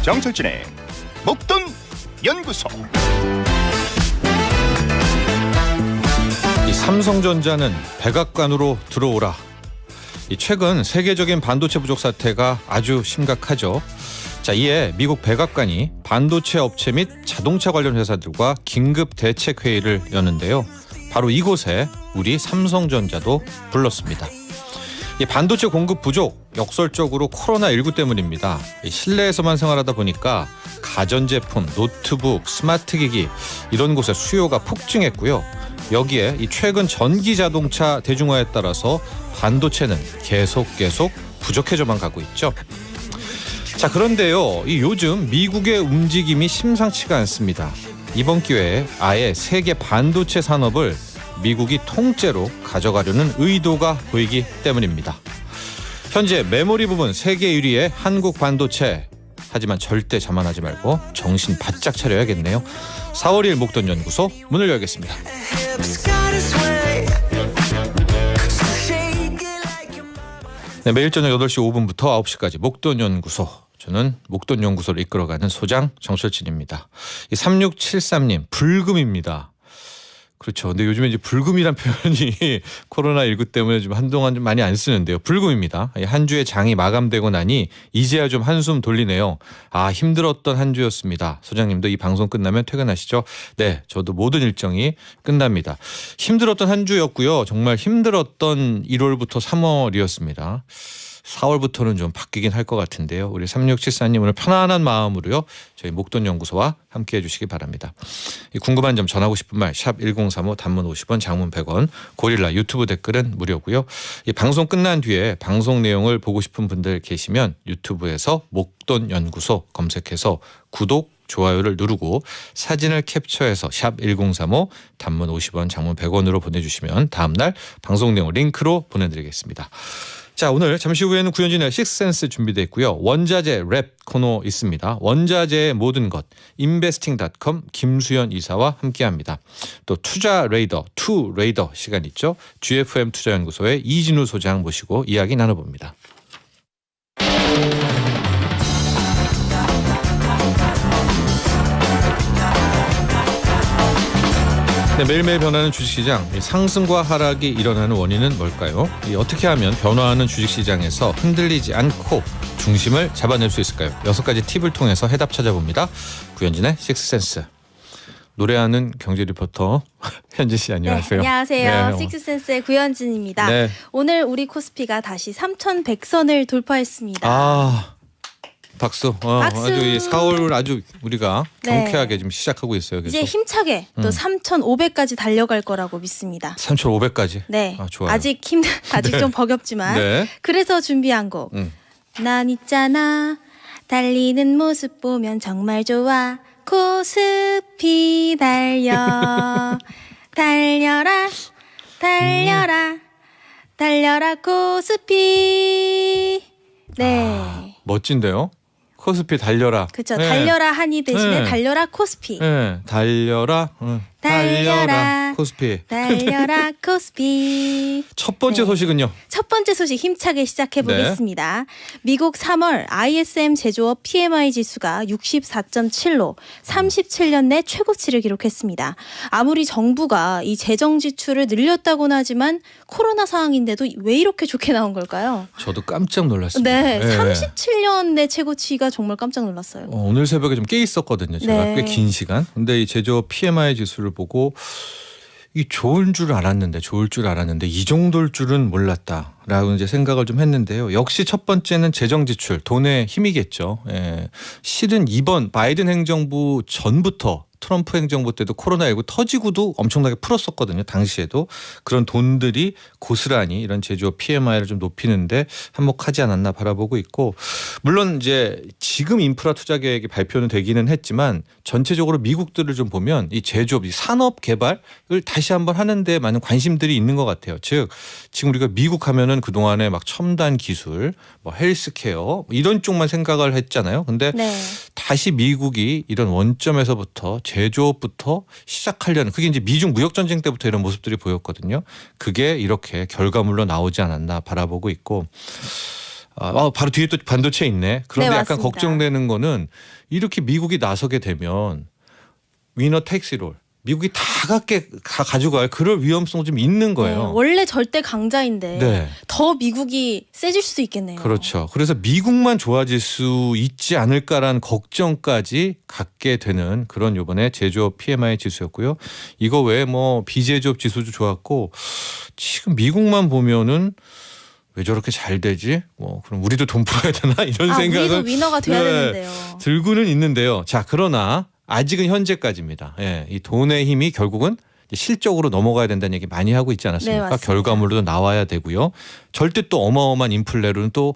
정철진의 목돈 연구소. 이 삼성전자는 백악관으로 들어오라. 최근 세계적인 반도체 부족 사태가 아주 심각하죠. 자, 이에 미국 백악관이 반도체 업체 및 자동차 관련 회사들과 긴급 대책 회의를 여는데요. 바로 이곳에 우리 삼성전자도 불렀습니다. 이 반도체 공급 부족 역설적으로 코로나19 때문입니다. 실내에서만 생활하다 보니까 가전제품, 노트북, 스마트기기 이런 곳에 수요가 폭증했고요. 여기에 이 최근 전기 자동차 대중화에 따라서 반도체는 계속 부족해져만 가고 있죠. 자, 그런데요, 이 요즘 미국의 움직임이 심상치가 않습니다. 이번 기회에 아예 세계 반도체 산업을 미국이 통째로 가져가려는 의도가 보이기 때문입니다. 현재 메모리 부분 세계 1위의 한국 반도체. 하지만 절대 자만하지 말고 정신 바짝 차려야겠네요. 4월 1일 목돈 연구소 문을 열겠습니다. 네, 매일 저녁 8시 5분부터 9시까지 목돈 연구소. 저는 목돈 연구소를 이끌어가는 소장 정철진입니다. 3673님 불금입니다. 그렇죠. 근데 요즘에 이제 불금이란 표현이 코로나19 때문에 좀 한동안 좀 많이 안 쓰는데요. 불금입니다. 한 주의 장이 마감되고 나니 이제야 좀 한숨 돌리네요. 아, 힘들었던 한 주였습니다. 소장님도 이 방송 끝나면 퇴근하시죠? 네, 저도 모든 일정이 끝납니다. 힘들었던 한 주였고요. 정말 힘들었던 1월부터 3월이었습니다. 4월부터는 좀 바뀌긴 할 것 같은데요. 우리 3674님 오늘 편안한 마음으로요. 저희 목돈연구소와 함께해 주시기 바랍니다. 궁금한 점 전하고 싶은 말 샵 1035 단문 50원 장문 100원 고릴라 유튜브 댓글은 무료고요. 이 방송 끝난 뒤에 방송 내용을 보고 싶은 분들 계시면 유튜브에서 목돈연구소 검색해서 구독 좋아요를 누르고 사진을 캡처해서 샵 1035 단문 50원 장문 100원으로 보내주시면 다음날 방송 내용 링크로 보내드리겠습니다. 자, 오늘 잠시 후에는 구현진의 식스센스 준비되어 있고요. 원자재 랩 코너 있습니다. 원자재의 모든 것 investing.com 김수연 이사와 함께합니다. 또 투자 레이더 투 레이더 시간 있죠. GFM 투자연구소의 이진우 소장 모시고 이야기 나눠봅니다. 네, 매일매일 변하는 주식시장, 상승과 하락이 일어나는 원인은 뭘까요? 어떻게 하면 변화하는 주식시장에서 흔들리지 않고 중심을 잡아낼 수 있을까요? 6가지 팁을 통해서 해답 찾아봅니다. 구현진의 식스센스. 노래하는 경제 리포터 현진 씨 안녕하세요. 네, 안녕하세요. 네. 식스센스의 구현진입니다. 네. 오늘 우리 코스피가 다시 3,100선을 돌파했습니다. 아, 박수. 박수. 아주 이 4월 아주 우리가 네. 경쾌하게 지금 시작하고 있어요. 그래서 이제 힘차게 또 3,500까지 달려갈 거라고 믿습니다. 3,500까지. 네, 아, 좋아요. 아직 네. 좀 버겁지만 네. 그래서 준비한 곡. 난 있잖아 달리는 모습 보면 정말 좋아 코스피 달려 달려라 달려라 달려라 코스피. 네. 멋진데요. 코스피 달려라. 그렇죠. 네. 달려라 한이 대신에 네. 달려라 코스피. 네, 달려라. 달려라. 코스피. 달려라 코스피. 첫 번째 네. 소식은요. 첫 번째 소식 힘차게 시작해 보겠습니다. 미국 3월 ISM 제조업 PMI 지수가 64.7로 37년 내 최고치를 기록했습니다. 아무리 정부가 이 재정 지출을 늘렸다고는 하지만 코로나 상황인데도 왜 이렇게 좋게 나온 걸까요? 저도 깜짝 놀랐습니다. 네, 37년 내 최고치가 정말 깜짝 놀랐어요. 오늘 새벽에 좀 깨 있었거든요. 제가 네. 꽤 긴 시간. 근데 이 제조업 PMI 지수를 보고 이 좋을 줄 알았는데 이 정도일 줄은 몰랐다라고 이제 생각을 좀 했는데요. 역시 첫 번째는 재정 지출, 돈의 힘이겠죠. 예. 실은 이번 바이든 행정부 전부터 트럼프 행정부 때도 코로나19 터지고도 엄청나게 풀었었거든요. 당시에도 그런 돈들이 고스란히 이런 제조업 PMI를 좀 높이는데 한몫하지 않았나 바라보고 있고, 물론 이제 지금 인프라 투자 계획이 발표는 되기는 했지만 전체적으로 미국들을 좀 보면 이 제조업, 이 산업 개발을 다시 한번 하는데 많은 관심들이 있는 것 같아요. 즉 지금 우리가 미국 하면은 그 동안에 막 첨단 기술, 뭐 헬스케어 이런 쪽만 생각을 했잖아요. 근데 네. 다시 미국이 이런 원점에서부터 제조업부터 시작하려는 그게 이제 미중 무역 전쟁 때부터 이런 모습들이 보였거든요. 그게 이렇게 결과물로 나오지 않았나 바라보고 있고. 바로 뒤에 또 반도체 있네. 그런데 네, 약간 맞습니다. 걱정되는 거는 이렇게 미국이 나서게 되면 위너 택시 롤. 미국이 다 가져갈 그럴 위험성 좀 있는 거예요. 네, 원래 절대 강자인데 네. 더 미국이 세질 수도 있겠네요. 그렇죠. 그래서 미국만 좋아질 수 있지 않을까라는 걱정까지 갖게 되는 그런 이번에 제조업 PMI 지수였고요. 이거 외에 뭐 비제조업 지수도 좋았고 지금 미국만 보면은 왜 저렇게 잘 되지? 뭐 그럼 우리도 돈 풀어야 되나 이런 우리도 생각은 위너가 돼야 네, 되는데요. 들고는 있는데요. 자 그러나 아직은 현재까지입니다. 예, 이 돈의 힘이 결국은 실적으로 넘어가야 된다는 얘기 많이 하고 있지 않았습니까? 네, 맞습니다. 결과물로도 나와야 되고요. 절대 또 어마어마한 인플레로는 또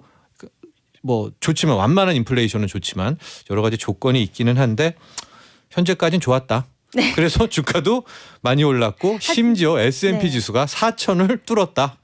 뭐 좋지만 완만한 인플레이션은 좋지만 여러 가지 조건이 있기는 한데 현재까지는 좋았다. 네. 그래서 주가도 많이 올랐고 심지어 S&P 네. 지수가 4,000을 뚫었다.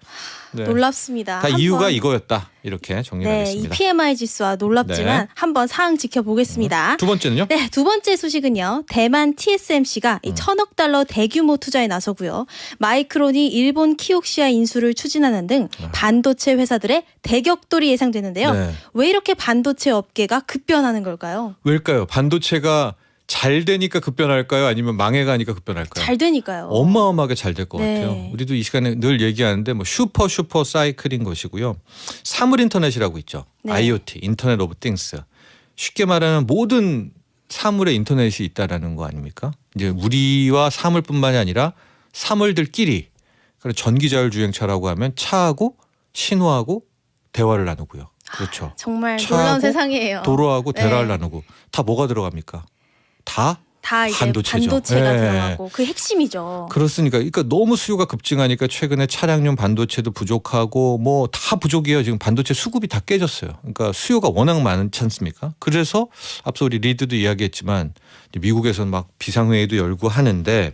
네. 놀랍습니다. 다 한번, 이유가 이거였다. 이렇게 네, 이 정리하겠습니다. PMI 지수와 놀랍지만 네. 한번 상황 지켜보겠습니다. 두 번째는요? 네, 두 번째 소식은요. 대만 TSMC가 이 1,000억 달러 대규모 투자에 나서고요. 마이크론이 일본 키옥시아 인수를 추진하는 등 반도체 회사들의 대격돌이 예상되는데요. 네. 왜 이렇게 반도체 업계가 급변하는 걸까요? 왜일까요? 반도체가 잘 되니까 급변할까요? 아니면 망해가니까 급변할까요? 잘 되니까요. 어마어마하게 잘 될 것 네. 같아요. 우리도 이 시간에 늘 얘기하는데 뭐 슈퍼 사이클인 것이고요. 사물 인터넷이라고 있죠. 네. IoT, 인터넷 오브 띵스. 쉽게 말하면 모든 사물의 인터넷이 있다라는 거 아닙니까? 이제 우리와 사물뿐만이 아니라 사물들끼리 전기자율주행차라고 하면 차하고 신호하고 대화를 나누고요. 그렇죠. 정말 차하고 놀라운 세상이에요. 도로하고 대화를 네. 나누고 다 뭐가 들어갑니까? 다 이제 반도체죠. 반도체가 네. 들어가고 그 핵심이죠. 그렇습니까? 그러니까 너무 수요가 급증하니까 최근에 차량용 반도체도 부족하고 뭐 다 부족이에요. 지금 반도체 수급이 다 깨졌어요. 그러니까 수요가 워낙 많지 않습니까? 그래서 앞서 우리 리드도 이야기했지만 미국에서는 막 비상회의도 열고 하는데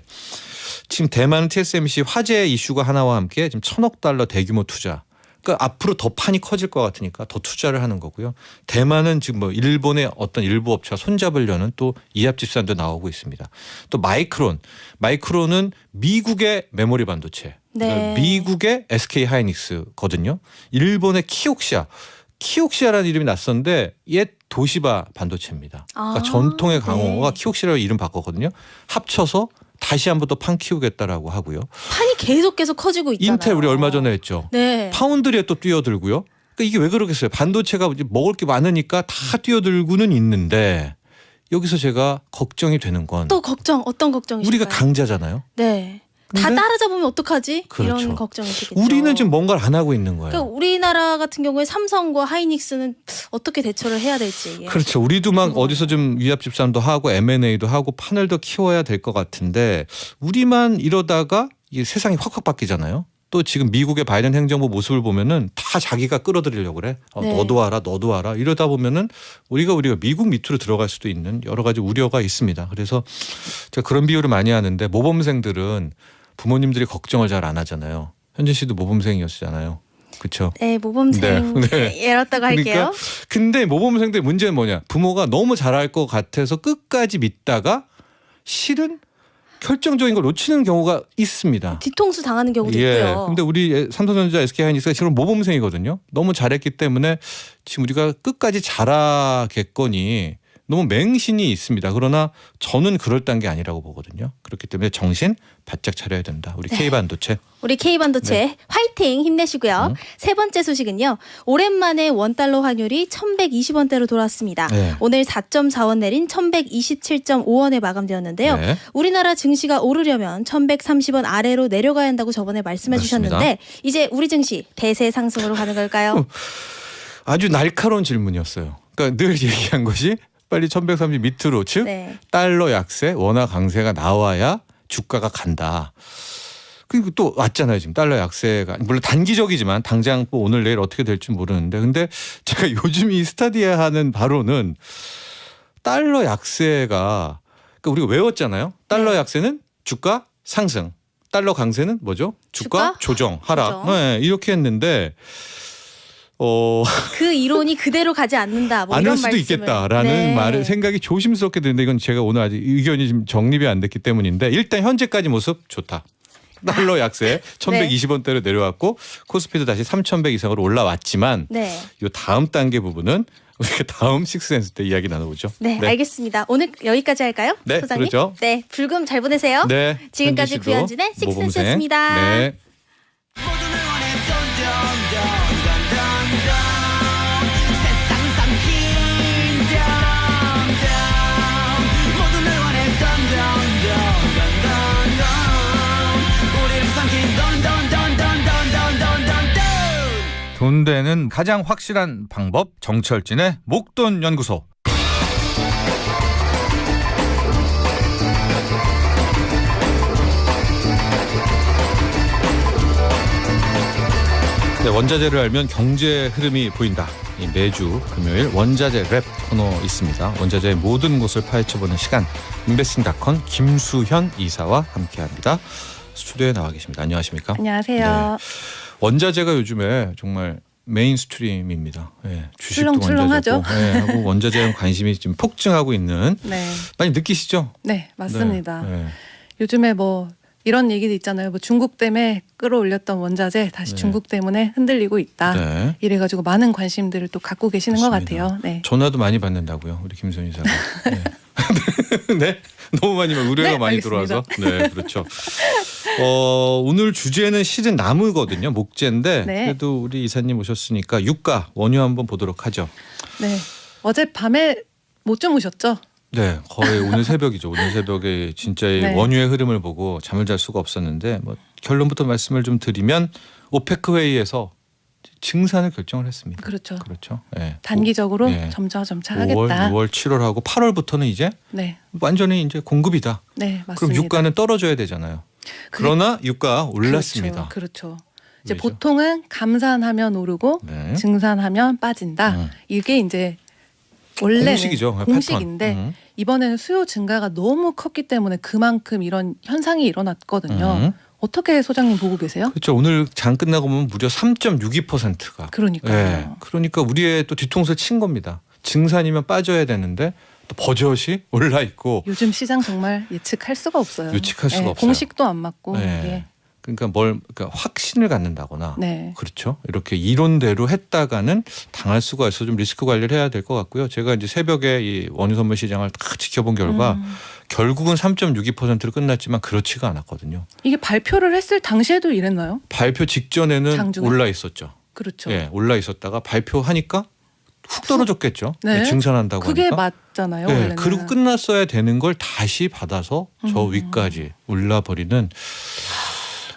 지금 대만 TSMC 화재 이슈가 하나와 함께 지금 1,000억 달러 대규모 투자. 그러니까 앞으로 더 판이 커질 것 같으니까 더 투자를 하는 거고요. 대만은 지금 뭐 일본의 어떤 일부 업체와 손잡으려는 또 이합 집산도 나오고 있습니다. 또 마이크론은 미국의 메모리 반도체, 네. 그러니까 미국의 SK 하이닉스거든요. 일본의 키옥시아라는 이름이 낯선데 옛 도시바 반도체입니다. 그러니까 아, 전통의 강호가 네. 키옥시아라고 이름 바꿨거든요. 합쳐서 다시 한번 더 판 키우겠다라고 하고요. 판이 계속 커지고 있잖아요. 인텔 우리 얼마 전에 했죠. 네. 파운드리에 또 뛰어들고요. 그러니까 이게 왜 그러겠어요? 반도체가 이제 먹을 게 많으니까 다 뛰어들고는 있는데 여기서 제가 걱정이 되는 건 또 어떤 걱정이실까요? 우리가 강자잖아요. 네. 다 근데? 따라잡으면 어떡하지? 그렇죠. 이런 걱정이시겠죠. 우리는 지금 뭔가를 안 하고 있는 거예요. 그러니까 우리나라 같은 경우에 삼성과 하이닉스는 어떻게 대처를 해야 될지. 그렇죠. 우리도 막 궁금하네요. 어디서 좀 위합 집산도 하고 M&A도 하고 판을 더 키워야 될 것 같은데 우리만 이러다가 이게 세상이 확확 바뀌잖아요. 또 지금 미국의 바이든 행정부 모습을 보면은 다 자기가 끌어들이려고 그래. 네. 너도 와라. 이러다 보면은 우리가 미국 밑으로 들어갈 수도 있는 여러 가지 우려가 있습니다. 그래서 제가 그런 비유를 많이 하는데 모범생들은 부모님들이 걱정을 잘 안 하잖아요. 현진 씨도 모범생이었잖아요. 그렇죠? 네, 모범생 네. 예랐다고 할게요. 그러니까 근데 모범생들의 문제는 뭐냐? 부모가 너무 잘할 것 같아서 끝까지 믿다가 실은 결정적인 걸 놓치는 경우가 있습니다. 뒤통수 당하는 경우도 예. 있고요. 근데 우리 삼성전자 SK하이닉스가 지금 모범생이거든요. 너무 잘했기 때문에 지금 우리가 끝까지 잘하겠거니 너무 맹신이 있습니다. 그러나 저는 그럴단 게 아니라고 보거든요. 그렇기 때문에 정신 바짝 차려야 된다. 우리 K반도체. 우리 K반도체 화이팅 힘내시고요. 세 번째 소식은요. 오랜만에 원달러 환율이 1,120원대로 돌아왔습니다. 네. 오늘 4.4원 내린 1,127.5원에 마감되었는데요. 네. 우리나라 증시가 오르려면 1,130원 아래로 내려가야 한다고 저번에 말씀해 맞습니다. 주셨는데 이제 우리 증시 대세 상승으로 가는 걸까요? 아주 날카로운 질문이었어요. 그러니까 늘 얘기한 것이 빨리 1,130 밑으로 즉 네. 달러 약세, 원화 강세가 나와야 주가가 간다. 그리고 또 왔잖아요. 지금 달러 약세가 물론 단기적이지만 당장 뭐 오늘 내일 어떻게 될지 모르는데 근데 제가 요즘 이 스타디에 하는 바로는 달러 약세가 그러니까 우리가 외웠잖아요. 달러 약세는 주가 상승, 달러 강세는 뭐죠? 주가 조정, 하락. 조정. 네, 이렇게 했는데 그 이론이 그대로 가지 않는다. 뭐 않을 이런 수도 말씀을. 있겠다라는 네. 말을 생각이 조심스럽게 드는데 이건 제가 오늘 아직 의견이 지금 정립이 안 됐기 때문인데 일단 현재까지 모습 좋다. 달러 약세 1,120원대로 내려왔고 코스피도 다시 3,100 이상으로 올라왔지만 네. 이 다음 단계 부분은 우리가 다음 식스센스 때 이야기 나눠보죠. 네, 알겠습니다. 오늘 여기까지 할까요? 네, 소장님? 그렇죠. 네, 불금 잘 보내세요. 네, 지금까지 현지 씨도 구현진의 모범생. 식스센스였습니다. 네. 돈 되는 가장 확실한 방법 정철진의 목돈 연구소. 네, 원자재를 알면 경제 흐름이 보인다. 이 매주 금요일 원자재 랩 코너 있습니다. 원자재의 모든 곳을 파헤쳐보는 시간. 인베스팅닷컴 김수현 이사와 함께합니다. 스튜디오에 나와 계십니다. 안녕하십니까? 안녕하세요. 네. 원자재가 요즘에 정말 메인스트림입니다. 네, 주식도 출렁출렁하죠. 원자재고, 네, 하고 원자재에 관심이 지금 폭증하고 있는. 네, 많이 느끼시죠? 네 맞습니다. 네, 네. 요즘에 뭐 이런 얘기도 있잖아요. 뭐 중국 때문에 끌어올렸던 원자재 다시 네. 중국 때문에 흔들리고 있다. 네. 이래가지고 많은 관심들을 또 갖고 계시는 것 맞습니다. 같아요. 네. 전화도 많이 받는다고요, 우리 김선 이사가. 네. 네, 너무 많이 의뢰가 네, 많이 알겠습니다. 들어와서. 네, 그렇죠. 오늘 주제는 실은 나무거든요, 목재인데 네. 그래도 우리 이사님 오셨으니까 유가 원유 한번 보도록 하죠. 네. 어젯밤에 못 주무셨죠? 네, 거의 오늘 새벽이죠. 오늘 새벽에 진짜 이 네. 원유의 흐름을 보고 잠을 잘 수가 없었는데 뭐 결론부터 말씀을 좀 드리면 오페크 회의에서 증산을 결정을 했습니다. 그렇죠. 그렇죠. 네. 단기적으로 네. 점차 5월, 하겠다. 6월, 7월하고 8월부터는 이제 네, 완전히 이제 공급이다. 네 맞습니다. 그럼 유가는 떨어져야 되잖아요. 그러나 유가 올랐습니다. 그렇죠. 이제 왜죠? 보통은 감산하면 오르고 네. 증산하면 빠진다. 이게 이제 원래는 공식이죠. 패턴. 공식인데 이번에는 수요 증가가 너무 컸기 때문에 그만큼 이런 현상이 일어났거든요. 어떻게 소장님 보고 계세요? 그렇죠. 오늘 장 끝나고 보면 무려 3.62%가. 그러니까요. 그러니까 우리의 또 뒤통수를 친 겁니다. 증산이면 빠져야 되는데 또 버젓이 올라 있고. 요즘 시장 정말 예측할 수가 없어요. 예측할 수가 네, 없어요. 공식도 안 맞고. 네. 이게. 그러니까 확신을 갖는다거나. 네. 그렇죠. 이렇게 이론대로 했다가는 당할 수가 있어 좀 리스크 관리를 해야 될 것 같고요. 제가 이제 새벽에 이 원유 선물 시장을 다 지켜본 결과 결국은 3.62%로 끝났지만 그렇지가 않았거든요. 이게 발표를 했을 당시에도 이랬나요? 발표 직전에는 장중에? 올라 있었죠. 그렇죠. 예, 올라 있었다가 발표하니까 훅 떨어졌겠죠. 네. 예, 증산한다고 그게 하니까. 맞잖아요. 예, 원래는. 그리고 끝났어야 되는 걸 다시 받아서 저 위까지 올라버리는.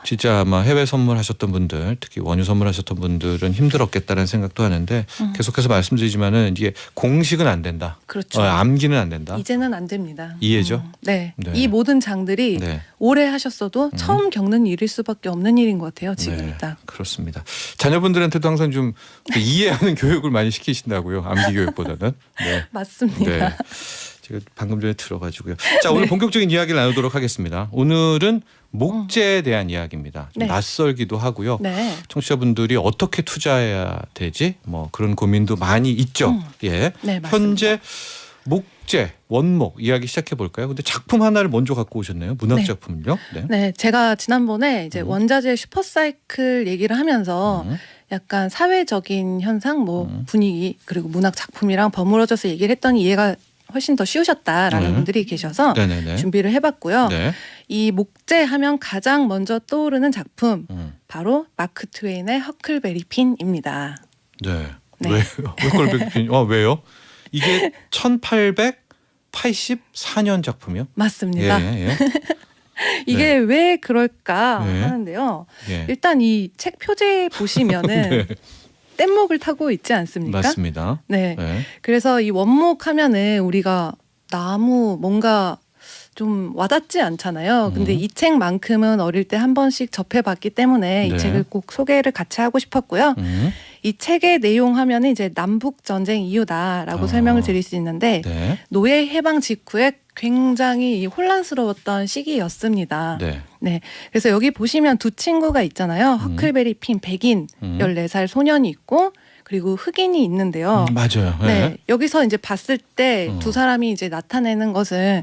진짜 아마 해외 선물하셨던 분들, 특히 원유 선물하셨던 분들은 힘들었겠다는 생각도 하는데 계속해서 말씀드리지만은 이게 공식은 안 된다. 그렇죠. 암기는 안 된다. 이제는 안 됩니다. 이해죠? 네. 네. 이 모든 장들이 네. 오래 하셨어도 처음 겪는 일일 수밖에 없는 일인 것 같아요. 지금이 네, 딱. 그렇습니다. 자녀분들한테도 항상 좀 이해하는 교육을 많이 시키신다고요. 암기 교육보다는. 네. 맞습니다. 네. 제가 방금 전에 들어가지고요. 자, 오늘 본격적인 이야기를 나누도록 하겠습니다. 오늘은 목재에 대한 이야기입니다. 좀 네. 낯설기도 하고요. 네. 청취자분들이 어떻게 투자해야 되지? 뭐 그런 고민도 많이 있죠. 예. 네, 맞습니다. 현재 목재, 원목 이야기 시작해 볼까요? 근데 작품 하나를 먼저 갖고 오셨네요. 문학 네. 작품을요. 네. 네, 제가 지난번에 이제 원자재 슈퍼사이클 얘기를 하면서 약간 사회적인 현상, 뭐 분위기 그리고 문학 작품이랑 버무러져서 얘기를 했더니 이해가 훨씬 더 쉬우셨다라는 분들이 계셔서 네네네. 준비를 해봤고요. 네. 이 목재 하면 가장 먼저 떠오르는 작품 바로 마크 트웨인의 허클베리 핀입니다. 네. 네. 왜요? 왜요? 이게 1884년 작품이요? 맞습니다. 예, 예. 이게 왜 그럴까 네. 하는데요. 예. 일단 이 책 표지에 보시면은 네. 뗏목을 타고 있지 않습니까? 맞습니다. 네. 네. 그래서 이 원목 하면은 우리가 나무 뭔가 좀 와닿지 않잖아요. 근데 이 책만큼은 어릴 때 한 번씩 접해봤기 때문에 네. 이 책을 꼭 소개를 같이 하고 싶었고요. 이 책의 내용 하면은 이제 남북 전쟁 이유다라고 설명을 드릴 수 있는데 네. 노예 해방 직후에 굉장히 혼란스러웠던 시기였습니다. 네. 네. 그래서 여기 보시면 두 친구가 있잖아요. 허클베리 핀 백인 14살 소년이 있고 그리고 흑인이 있는데요. 맞아요. 네. 여기서 이제 봤을 때 두 사람이 이제 나타내는 것은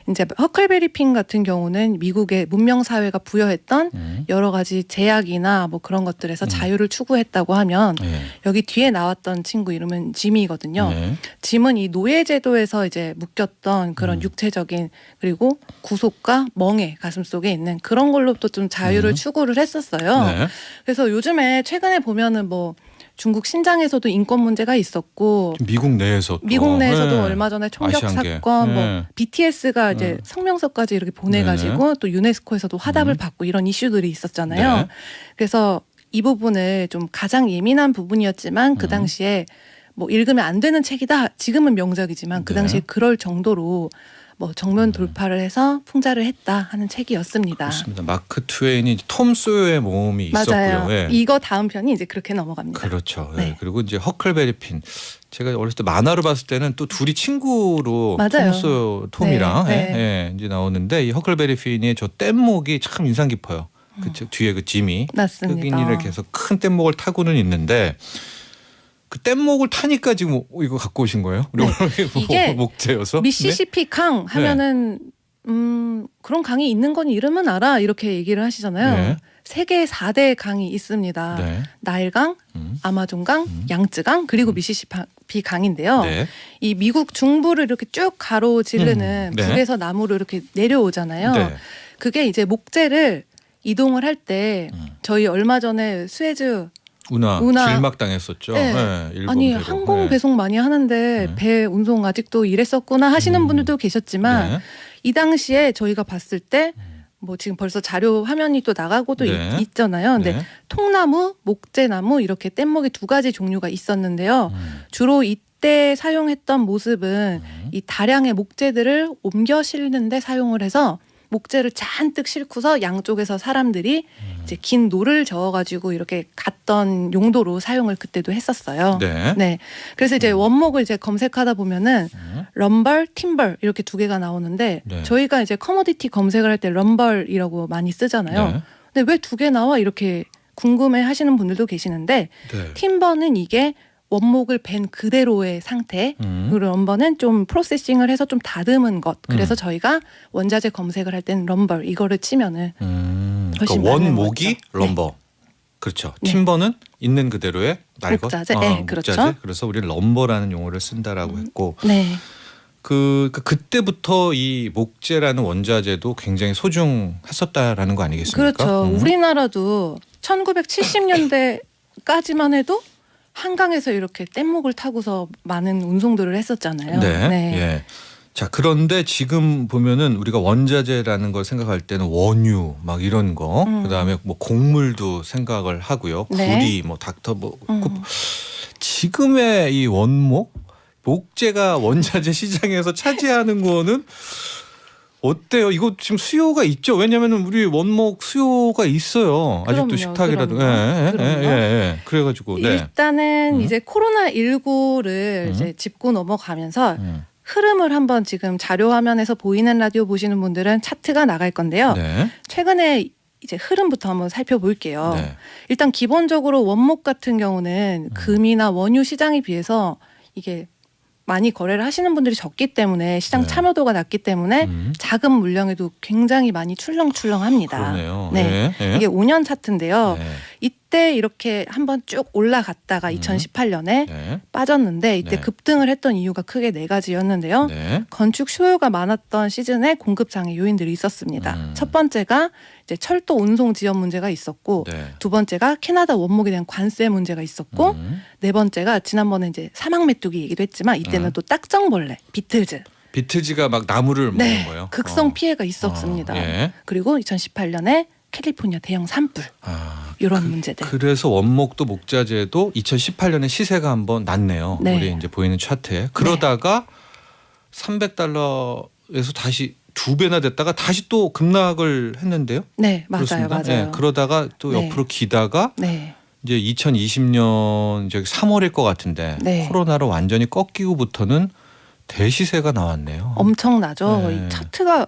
이제 허클베리 핀 같은 경우는 미국의 문명 사회가 부여했던 여러 가지 제약이나 뭐 그런 것들에서 자유를 추구했다고 하면 네. 여기 뒤에 나왔던 친구 이름은 짐이거든요. 네. 짐은 이 노예 제도에서 이제 묶였던 그런 육체적인 그리고 구속과 멍해 가슴 속에 있는 그런 걸로부터 좀 자유를 추구를 했었어요. 네. 그래서 요즘에 최근에 보면은 뭐 중국 신장에서도 인권 문제가 있었고 미국 내에서도 미국 내에서도 네. 얼마 전에 총격 아시안계. 사건 뭐 네. BTS가 이제 성명서까지 이렇게 보내가지고 또 유네스코에서도 화답을 받고 이런 이슈들이 있었잖아요. 네. 그래서 이 부분을 좀 가장 예민한 부분이었지만 그 당시에 뭐 읽으면 안 되는 책이다. 지금은 명작이지만 그 네. 당시에 그럴 정도로 뭐 정면 돌파를 해서 풍자를 했다 하는 책이었습니다. 그렇습니다. 마크 트웨인이 톰 소여의 모험이 맞아요. 있었고요. 예. 이거 다음 편이 이제 그렇게 넘어갑니다. 그렇죠. 네. 예. 그리고 이제 허클베리 핀. 제가 어렸을 때 만화를 봤을 때는 또 둘이 친구로 맞아요. 톰이랑 네, 예, 네. 예, 이제 나오는데 이 허클베리 핀의 저 뗏목이 참 인상 깊어요. 그 뒤에 그 짐이 맞습니다. 흑인이를 계속 큰 뗏목을 타고는 있는데 그 뗏목을 타니까 지금 이거 갖고 오신 거예요? 우리 이게 목재여서 미시시피 강 하면은 그런 강이 있는 건 이름은 알아 이렇게 얘기를 하시잖아요. 네. 세계 4대 강이 있습니다. 네. 나일강, 음. 아마존강, 양쯔강 그리고 미시시피 강인데요. 네. 이 미국 중부를 이렇게 쭉 가로지르는 네. 북에서 남으로 이렇게 내려오잖아요. 네. 그게 이제 목재를 이동을 할 때 저희 얼마 전에 스웨즈 운하 길막 당했었죠. 네. 네, 일본 아니 배로. 항공 네. 배송 많이 하는데 배 운송 아직도 이랬었구나 하시는 분들도 계셨지만 네. 이 당시에 저희가 봤을 때 뭐 지금 벌써 자료 화면이 또 나가고도 네. 있잖아요. 근데 네. 통나무, 목재나무 이렇게 뗏목이 두 가지 종류가 있었는데요. 주로 이때 사용했던 모습은 이 다량의 목재들을 옮겨 실는데 사용을 해서 목재를 잔뜩 싣고서 양쪽에서 사람들이 이제 긴 노를 저어가지고 이렇게 갔던 용도로 사용을 그때도 했었어요. 네. 그래서 이제 원목을 이제 검색하다 보면은 럼벌, 팀벌 이렇게 두 개가 나오는데 네. 저희가 이제 커머디티 검색을 할 때 럼벌이라고 많이 쓰잖아요. 네. 근데 왜 두 개 나와 이렇게 궁금해하시는 분들도 계시는데 네. 팀버는 이게 원목을 벤 그대로의 상태, 그리고 럼버는 좀 프로세싱을 해서 좀 다듬은 것. 그래서 저희가 원자재 검색을 할 때는 럼벌 이거를 치면은 그러니까 훨씬 많은 원목이 거죠. 럼버. 그렇죠. 네. 팀버는 있는 그대로의 날것. 목자재. 네, 그렇죠. 그래서 우리는 럼버라는 용어를 쓴다라고 했고 네. 그때부터 이 목재라는 원자재도 굉장히 소중했었다라는 거 아니겠습니까? 그렇죠. 우리나라도 1970년대까지만 해도 한강에서 이렇게 뗏목을 타고서 많은 운송들을 했었잖아요. 네. 예. 자, 그런데 지금 보면은 우리가 원자재라는 걸 생각할 때는 원유 막 이런 거, 그다음에 뭐 곡물도 생각을 하고요. 네. 구리 뭐 닥터 뭐 지금의 이 원목 목재가 원자재 시장에서 차지하는 거는 어때요? 이거 지금 수요가 있죠. 왜냐하면 우리 원목 수요가 있어요. 아직도 그럼요, 식탁이라도. 그럼요. 그래가지고 네. 일단은 이제 코로나 19를 이제 짚고 넘어가면서 흐름을 한번 지금 자료 화면에서 보이는 라디오 보시는 분들은 차트가 나갈 건데요. 네. 최근에 이제 흐름부터 한번 살펴볼게요. 네. 일단 기본적으로 원목 같은 경우는 금이나 원유 시장에 비해서 이게 많이 거래를 하시는 분들이 적기 때문에 시장 네. 참여도가 낮기 때문에 작은 물량에도 굉장히 많이 출렁출렁합니다. 그러네요. 네. 네. 이게 5년 차트인데요. 네. 이때 이렇게 한번 쭉 올라갔다가 2018년에 네. 빠졌는데 이때 네. 급등을 했던 이유가 크게 네 가지였는데요. 네. 건축 수요가 많았던 시즌에 공급장애 요인들이 있었습니다. 첫 번째가 이제 철도 운송 지연 문제가 있었고 네. 두 번째가 캐나다 원목에 대한 관세 문제가 있었고 네 번째가 지난번에 이제 사막 메뚜기 얘기도 했지만 이때는 또 딱정벌레, 비틀즈. 비틀즈가 막 나무를 먹는 거예요. 극성 피해가 있었습니다. 예. 그리고 2018년에 캘리포니아 대형 산불 이런 문제들. 그래서 원목도 목자재도 2018년에 시세가 한번 났네요. 네. 우리 이제 보이는 차트에. 그러다가 $300에서 다시 2배나 됐다가 다시 또 급락을 했는데요. 네, 맞아요, 그렇습니다. 맞아요. 네, 그러다가 또 네. 옆으로 기다가 네, 이제 2020년 이제 3월일 것 같은데 네. 코로나로 완전히 꺾이고부터는 대시세가 나왔네요. 엄청나죠. 네. 이 차트가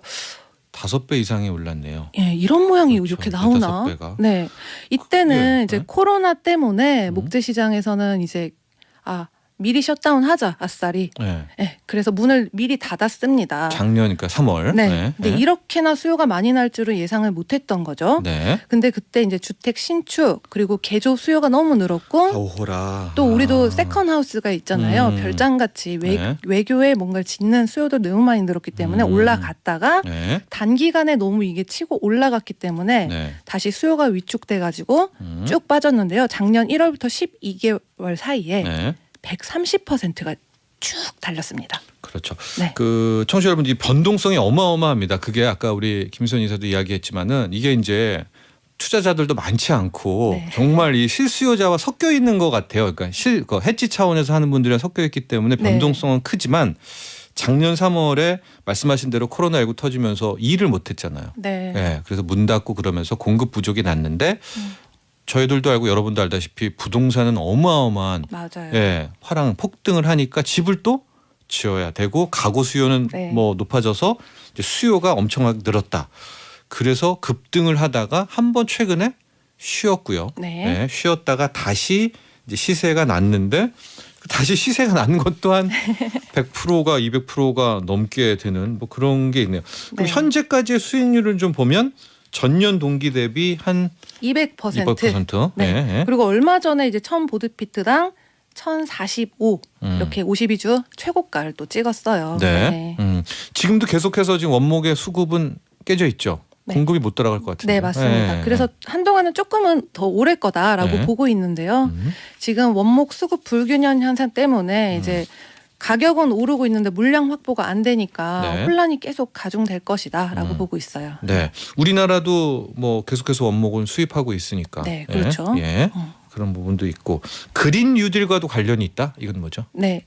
5배 이상이 올랐네요. 예, 이런 모양이 그렇죠. 이렇게 나오나? 5배가. 네. 이때는 예, 이제 네. 코로나 때문에 목재 시장에서는 이제 미리 셧다운 하자 아싸리. 네. 예, 그래서 문을 미리 닫았습니다. 작년 그러니까 3월. 네. 근데 이렇게나 수요가 많이 날 줄은 예상을 못했던 거죠. 네. 근데 그때 이제 주택 신축 그리고 개조 수요가 너무 늘었고 오호라. 또 우리도 세컨 하우스가 있잖아요. 별장같이 네. 외교에 뭔가를 짓는 수요도 너무 많이 늘었기 때문에 올라갔다가 네. 단기간에 너무 이게 치고 올라갔기 때문에 네. 다시 수요가 위축돼 가지고 쭉 빠졌는데요. 작년 1월부터 12개월 사이에 네. 130%가 쭉 달렸습니다. 그렇죠. 네. 그 청취자 여러분들 변동성이 어마어마합니다. 그게 아까 우리 김선 이사도 이야기했지만은 이게 이제 투자자들도 많지 않고 네. 정말 이 실수요자와 섞여 있는 것 같아요. 그러니까 그 해지 차원에서 하는 분들이랑 섞여 있기 때문에 변동성은 크지만 작년 3월에 말씀하신 대로 코로나19 터지면서 일을 못했잖아요. 네. 네, 그래서 문 닫고 그러면서 공급 부족이 났는데 저희들도 알고 여러분도 알다시피 부동산은 어마어마한 맞아요. 예, 화랑 폭등을 하니까 집을 또 지어야 되고 가구 수요는 네. 뭐 높아져서 이제 수요가 엄청나게 늘었다. 그래서 급등을 하다가 한번 최근에 쉬었고요. 네. 예, 쉬었다가 다시 이제 시세가 났는데 다시 시세가 난 것 또한 100%가 200%가 넘게 되는 뭐 그런 게 있네요. 그럼 네. 현재까지의 수익률을 좀 보면 전년 동기 대비 한 200%. 200%. 네. 네. 그리고 얼마 전에 이제 1000보드피트당 1045 음. 이렇게 52주 최고가를 또 찍었어요. 네. 지금도 계속해서 지금 원목의 수급은 깨져 있죠. 네. 공급이 못 따라갈 것 같은데. 네, 맞습니다. 네. 그래서 한동안은 조금은 더 오를 거다라고 네. 보고 있는데요. 지금 원목 수급 불균형 현상 때문에 이제 가격은 오르고 있는데 물량 확보가 안 되니까 네. 혼란이 계속 가중될 것이다라고 보고 있어요. 네. 우리나라도 뭐 계속해서 원목은 수입하고 있으니까. 네, 그렇죠. 예. 그런 부분도 있고 그린 뉴딜과도 관련이 있다. 이건 뭐죠? 네,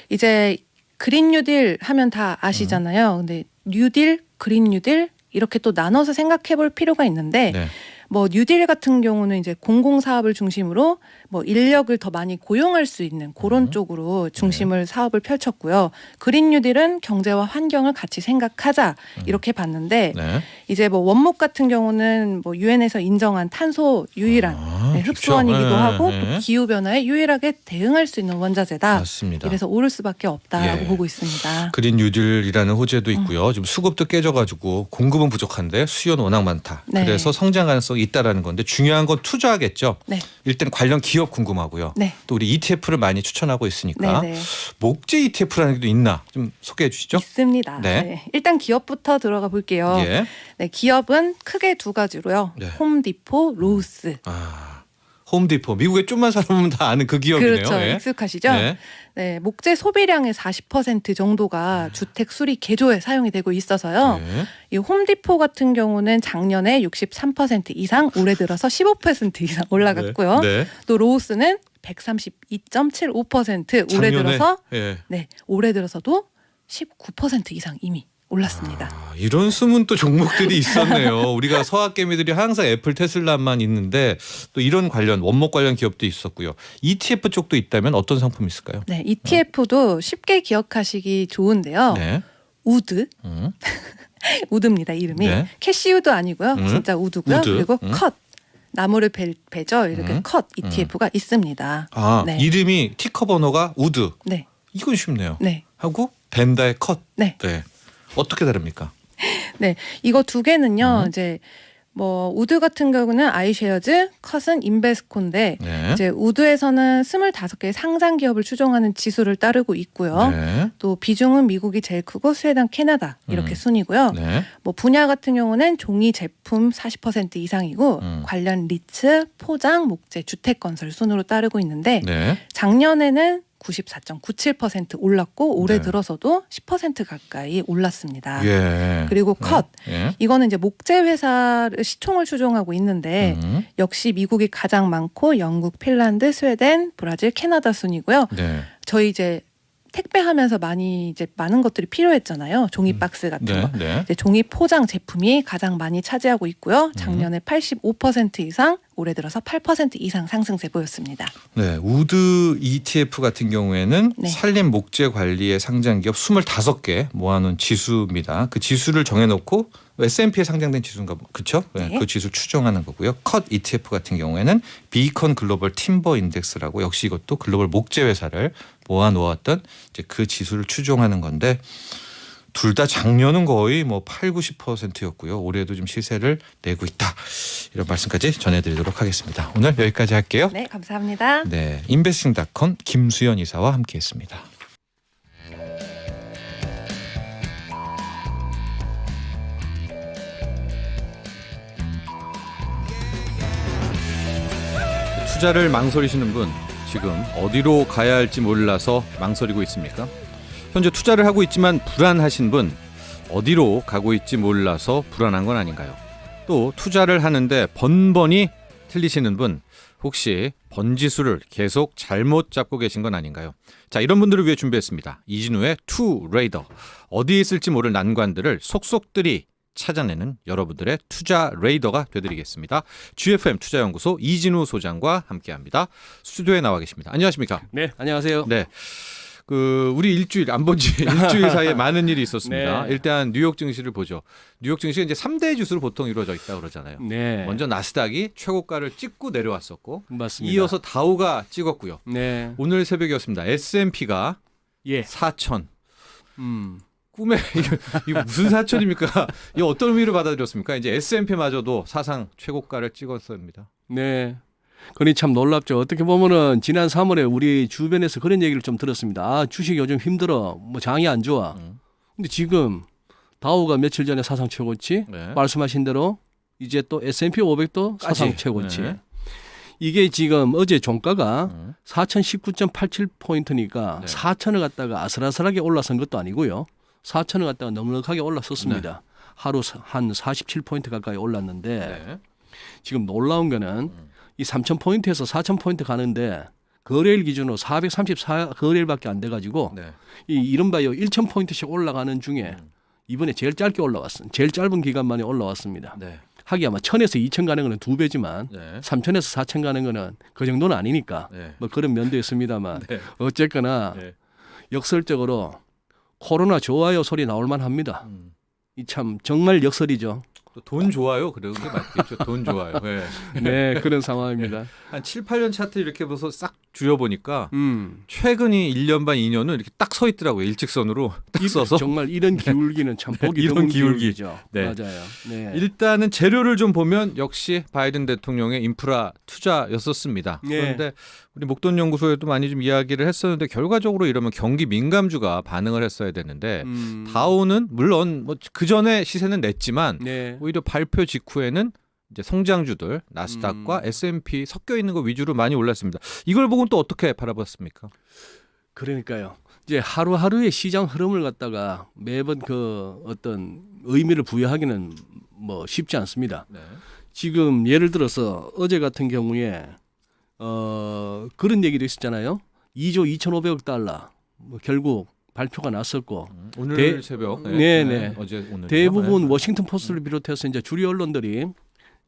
이제 그린 뉴딜 하면 다 아시잖아요. 근데 뉴딜, 그린 뉴딜 이렇게 또 나눠서 생각해 볼 필요가 있는데 네. 뭐 뉴딜 같은 경우는 이제 공공사업을 중심으로 뭐 인력을 더 많이 고용할 수 있는 그런 쪽으로 중심을 사업을 펼쳤고요. 그린 뉴딜은 경제와 환경을 같이 생각하자 이렇게 봤는데 네. 이제 뭐 원목 같은 경우는 뭐 유엔에서 인정한 탄소 유일한 흡수원이기도 그렇죠. 하고 네. 또 기후 변화에 유일하게 대응할 수 있는 원자재다. 맞습니다. 이래서 오를 수밖에 없다라고 예. 보고 있습니다. 그린 뉴딜이라는 호재도 있고요. 지금 수급도 깨져가지고 공급은 부족한데 수요는 워낙 많다. 네. 그래서 성장 가능성이 있다라는 건데 중요한 건 투자하겠죠. 네. 일단 관련 기업 궁금하고요. 네. 또 우리 ETF를 많이 추천하고 있으니까 네, 네. 목재 ETF라는 게 있나 좀 소개해 주시죠. 있습니다. 네. 네. 일단 기업부터 들어가 볼게요. 예. 네, 기업은 크게 두 가지로요. 네. 홈디포, 로우스. 홈디포 미국에 좀만 살아보면 다 아는 그 기업이네요. 그렇죠. 예. 익숙하시죠? 네. 네, 목재 소비량의 40% 정도가 주택 수리 개조에 사용이 되고 있어서요. 네. 이 홈디포 같은 경우는 작년에 63% 이상, 올해 들어서 15% 이상 올라갔고요. 네. 또 로우스는 132.75% 올해 작년에, 들어서 예. 네, 올해 들어서도 19% 이상 이미 올랐습니다. 이런 숨은 또 종목들이 있었네요. 우리가 서학개미들이 항상 애플, 테슬라만 있는데 또 이런 관련 원목 관련 기업도 있었고요. ETF 쪽도 있다면 어떤 상품이 있을까요? 네, ETF도 쉽게 기억하시기 좋은데요. 네. 우드, 음. 우드입니다 이름이. 네. 캐시우드 아니고요. 진짜 우드고요. 우드. 그리고 컷, 나무를 베죠. 이렇게 컷 ETF가 있습니다. 네. 이름이 티커 번호가 우드. 네, 이건 쉽네요. 네, 하고 벤다의 컷. 네. 어떻게 다릅니까? 네. 이거 두 개는요. 이제 뭐 우드 같은 경우는 아이쉐어즈, 컷은 인베스코인데 네. 이제 우드에서는 25개의 상장 기업을 추종하는 지수를 따르고 있고요. 네. 또 비중은 미국이 제일 크고 스웨덴, 캐나다 이렇게 순이고요. 네. 뭐 분야 같은 경우는 종이 제품 40% 이상이고 관련 리츠, 포장, 목재, 주택 건설 순으로 따르고 있는데 네. 작년에는 94.97% 올랐고 올해 네. 들어서도 10% 가까이 올랐습니다. 예. 그리고 컷. 예. 이거는 이제 목재 회사를 시총을 추종하고 있는데 역시 미국이 가장 많고 영국, 핀란드, 스웨덴, 브라질, 캐나다 순이고요. 네. 저희 이제 택배하면서 많이 이제 많은 것들이 필요했잖아요. 종이 박스 같은 네, 거. 네. 이제 종이 포장 제품이 가장 많이 차지하고 있고요. 작년에 85% 이상, 올해 들어서 8% 이상 상승세 보였습니다. 네, 우드 ETF 같은 경우에는 네. 산림 목재 관리의 상장 기업 25개 모아놓은 지수입니다. 그 지수를 정해놓고 S&P에 상장된 지수인가 그렇죠? 네. 네. 그 지수 추정하는 거고요. 컷 ETF 같은 경우에는 비컨 글로벌 팀버 인덱스라고 역시 이것도 글로벌 목재 회사를 모아놓았던 이제 그 지수를 추정하는 건데 둘 다 작년은 거의 뭐 8, 90%였고요. 올해도 좀 시세를 내고 있다. 이런 말씀까지 전해드리도록 하겠습니다. 오늘 여기까지 할게요. 네, 감사합니다. 네, 인베스팅닷컴 김수연 이사와 함께했습니다. 투자를 망설이시는 분 지금 어디로 가야 할지 몰라서 망설이고 있습니까? 현재 투자를 하고 있지만 불안하신 분 어디로 가고 있지 몰라서 불안한 건 아닌가요? 또 투자를 하는데 번번이 틀리시는 분 혹시 번지수를 계속 잘못 잡고 계신 건 아닌가요? 자, 이런 분들을 위해 준비했습니다. 이진우의 투 레이더. 어디에 있을지 모를 난관들을 속속들이 찾아내는 여러분들의 투자 레이더가 되드리겠습니다. GFM 투자연구소 이진우 소장과 함께합니다. 스튜디오에 나와 계십니다. 안녕하십니까? 네, 안녕하세요. 네. 우리 일주일 안 본 지 일주일 사이에 많은 일이 있었습니다. 네. 일단 뉴욕 증시를 보죠. 뉴욕 증시가 이제 3대 지수로 보통 이루어져 있다고 그러잖아요. 네, 먼저 나스닥이 최고가를 찍고 내려왔었고 맞습니다. 이어서 다우가 찍었고요. 네, 오늘 새벽이었습니다. S&P가 예, 4천. 꿈에 이거 무슨 4천입니까? 이 어떤 의미를 받아들였습니까? 이제 S&P마저도 사상 최고가를 찍었습니다. 네. 그러니 참 놀랍죠. 어떻게 보면은 지난 3월에 우리 주변에서 그런 얘기를 좀 들었습니다. 아, 주식 요즘 힘들어. 뭐 장이 안 좋아. 근데 지금 다우가 며칠 전에 사상 최고치, 네. 말씀하신 대로 이제 또 S&P 500도 사상 까지. 최고치. 네. 이게 지금 어제 종가가 4,019.87포인트니까 네. 4,000을 갖다가 아슬아슬하게 올라선 것도 아니고요. 4,000을 갖다가 넉넉하게 올랐었습니다. 하루 한 47포인트 가까이 올랐는데 네. 지금 놀라운 거는 이 3,000포인트에서 4,000포인트 가는데 거래일 기준으로 434거래일밖에 안 돼가지고 네. 이 이른바요 1,000포인트씩 올라가는 중에 이번에 제일 짧게 올라왔습니다. 제일 짧은 기간 만에 올라왔습니다. 네. 하기야 뭐 1,000에서 2,000 가는 거는 2배지만 네. 3,000에서 4,000 가는 거는 그 정도는 아니니까 네. 뭐 그런 면도 있습니다만 네. 어쨌거나 네. 역설적으로 코로나 좋아요 소리 나올 만합니다. 이 참 정말 역설이죠. 또 돈 좋아요. 그런 게 맞겠죠. 돈 좋아요. 네. 네, 그런 상황입니다. 한 7, 8년 차트 이렇게 보서 싹 줄여보니까 음. 최근이 1년 반, 2년은 이렇게 딱 서 있더라고요. 일직선으로 딱 써서. 정말 이런 기울기는 참 보기 이런 드문 기울기. 기울기죠. 네. 맞아요. 네. 일단은 재료를 좀 보면 역시 바이든 대통령의 인프라 투자였었습니다. 네. 그런데 우리 목돈연구소에도 많이 좀 이야기를 했었는데 결과적으로 이러면 경기 민감주가 반응을 했어야 되는데 다우는 물론 뭐 그 전에 시세는 냈지만 네. 오히려 발표 직후에는 이제 성장주들 나스닥과 S&P 섞여 있는 거 위주로 많이 올랐습니다. 이걸 보고는 또 어떻게 바라봤습니까? 그러니까요. 이제 하루하루의 시장 흐름을 갖다가 매번 그 어떤 의미를 부여하기는 뭐 쉽지 않습니다. 네. 지금 예를 들어서 어제 같은 경우에 그런 얘기도 있었잖아요. 2조 2,500억 달러. 뭐 결국 발표가 났었고 오늘 새벽. 네. 어제 오늘 대부분 워싱턴 포스트를 비롯해서 이제 주류 언론들이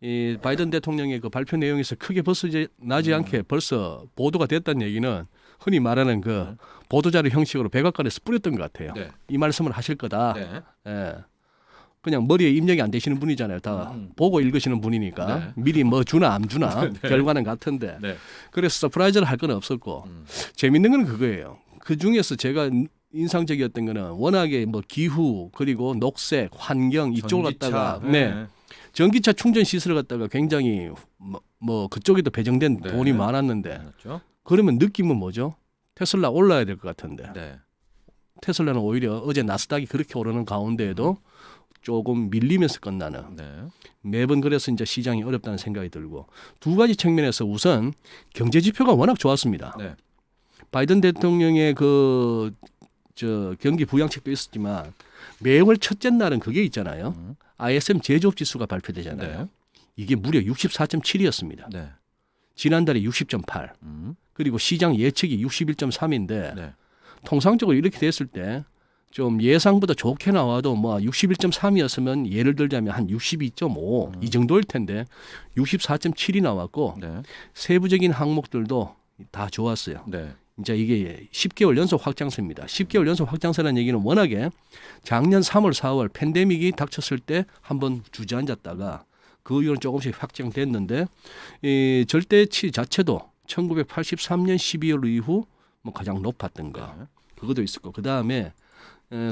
이 바이든 대통령의 그 발표 내용에서 크게 벗어나지 않게 벌써 보도가 됐다는 얘기는 흔히 말하는 그 보도자료 형식으로 백악관에서 뿌렸던 것 같아요. 네. 이 말씀을 하실 거다. 네. 예. 그냥 머리에 입력이 안 되시는 분이잖아요. 다 보고 읽으시는 분이니까 네. 미리 뭐 주나 안 주나 결과는 같은데. 네. 그래서 서프라이즈를 할 건 없었고 재밌는 건 그거예요. 그 중에서 제가 인상적이었던 거는 워낙에 뭐 기후 그리고 녹색, 환경 이쪽을 전기차. 갖다가 전기차 충전 시설을 갖다가 굉장히 뭐 그쪽에도 배정된 네. 돈이 많았는데 그렇죠. 그러면 느낌은 뭐죠? 테슬라 올라야 될 것 같은데 네. 테슬라는 오히려 어제 나스닥이 그렇게 오르는 가운데에도 조금 밀리면서 끝나는 네. 매번 그래서 이제 시장이 어렵다는 생각이 들고 두 가지 측면에서 우선 경제 지표가 워낙 좋았습니다. 네. 바이든 대통령의 그 경기 부양책도 있었지만 매월 첫째 날은 그게 있잖아요. ISM 제조업 지수가 발표되잖아요. 네. 이게 무려 64.7이었습니다. 네. 지난달에 60.8. 그리고 시장 예측이 61.3인데 네. 통상적으로 이렇게 됐을 때 좀 예상보다 좋게 나와도 뭐 61.3이었으면 예를 들자면 한 62.5 이 정도일 텐데 64.7이 나왔고 네. 세부적인 항목들도 다 좋았어요. 네. 이제 이게 10개월 연속 확장세입니다. 10개월 연속 확장세라는 얘기는 워낙에 작년 3월, 4월 팬데믹이 닥쳤을 때 한번 주저앉았다가 그 이후로 조금씩 확장됐는데 이 절대치 자체도 1983년 12월 이후 뭐 가장 높았던 거 그것도 있었고 그 다음에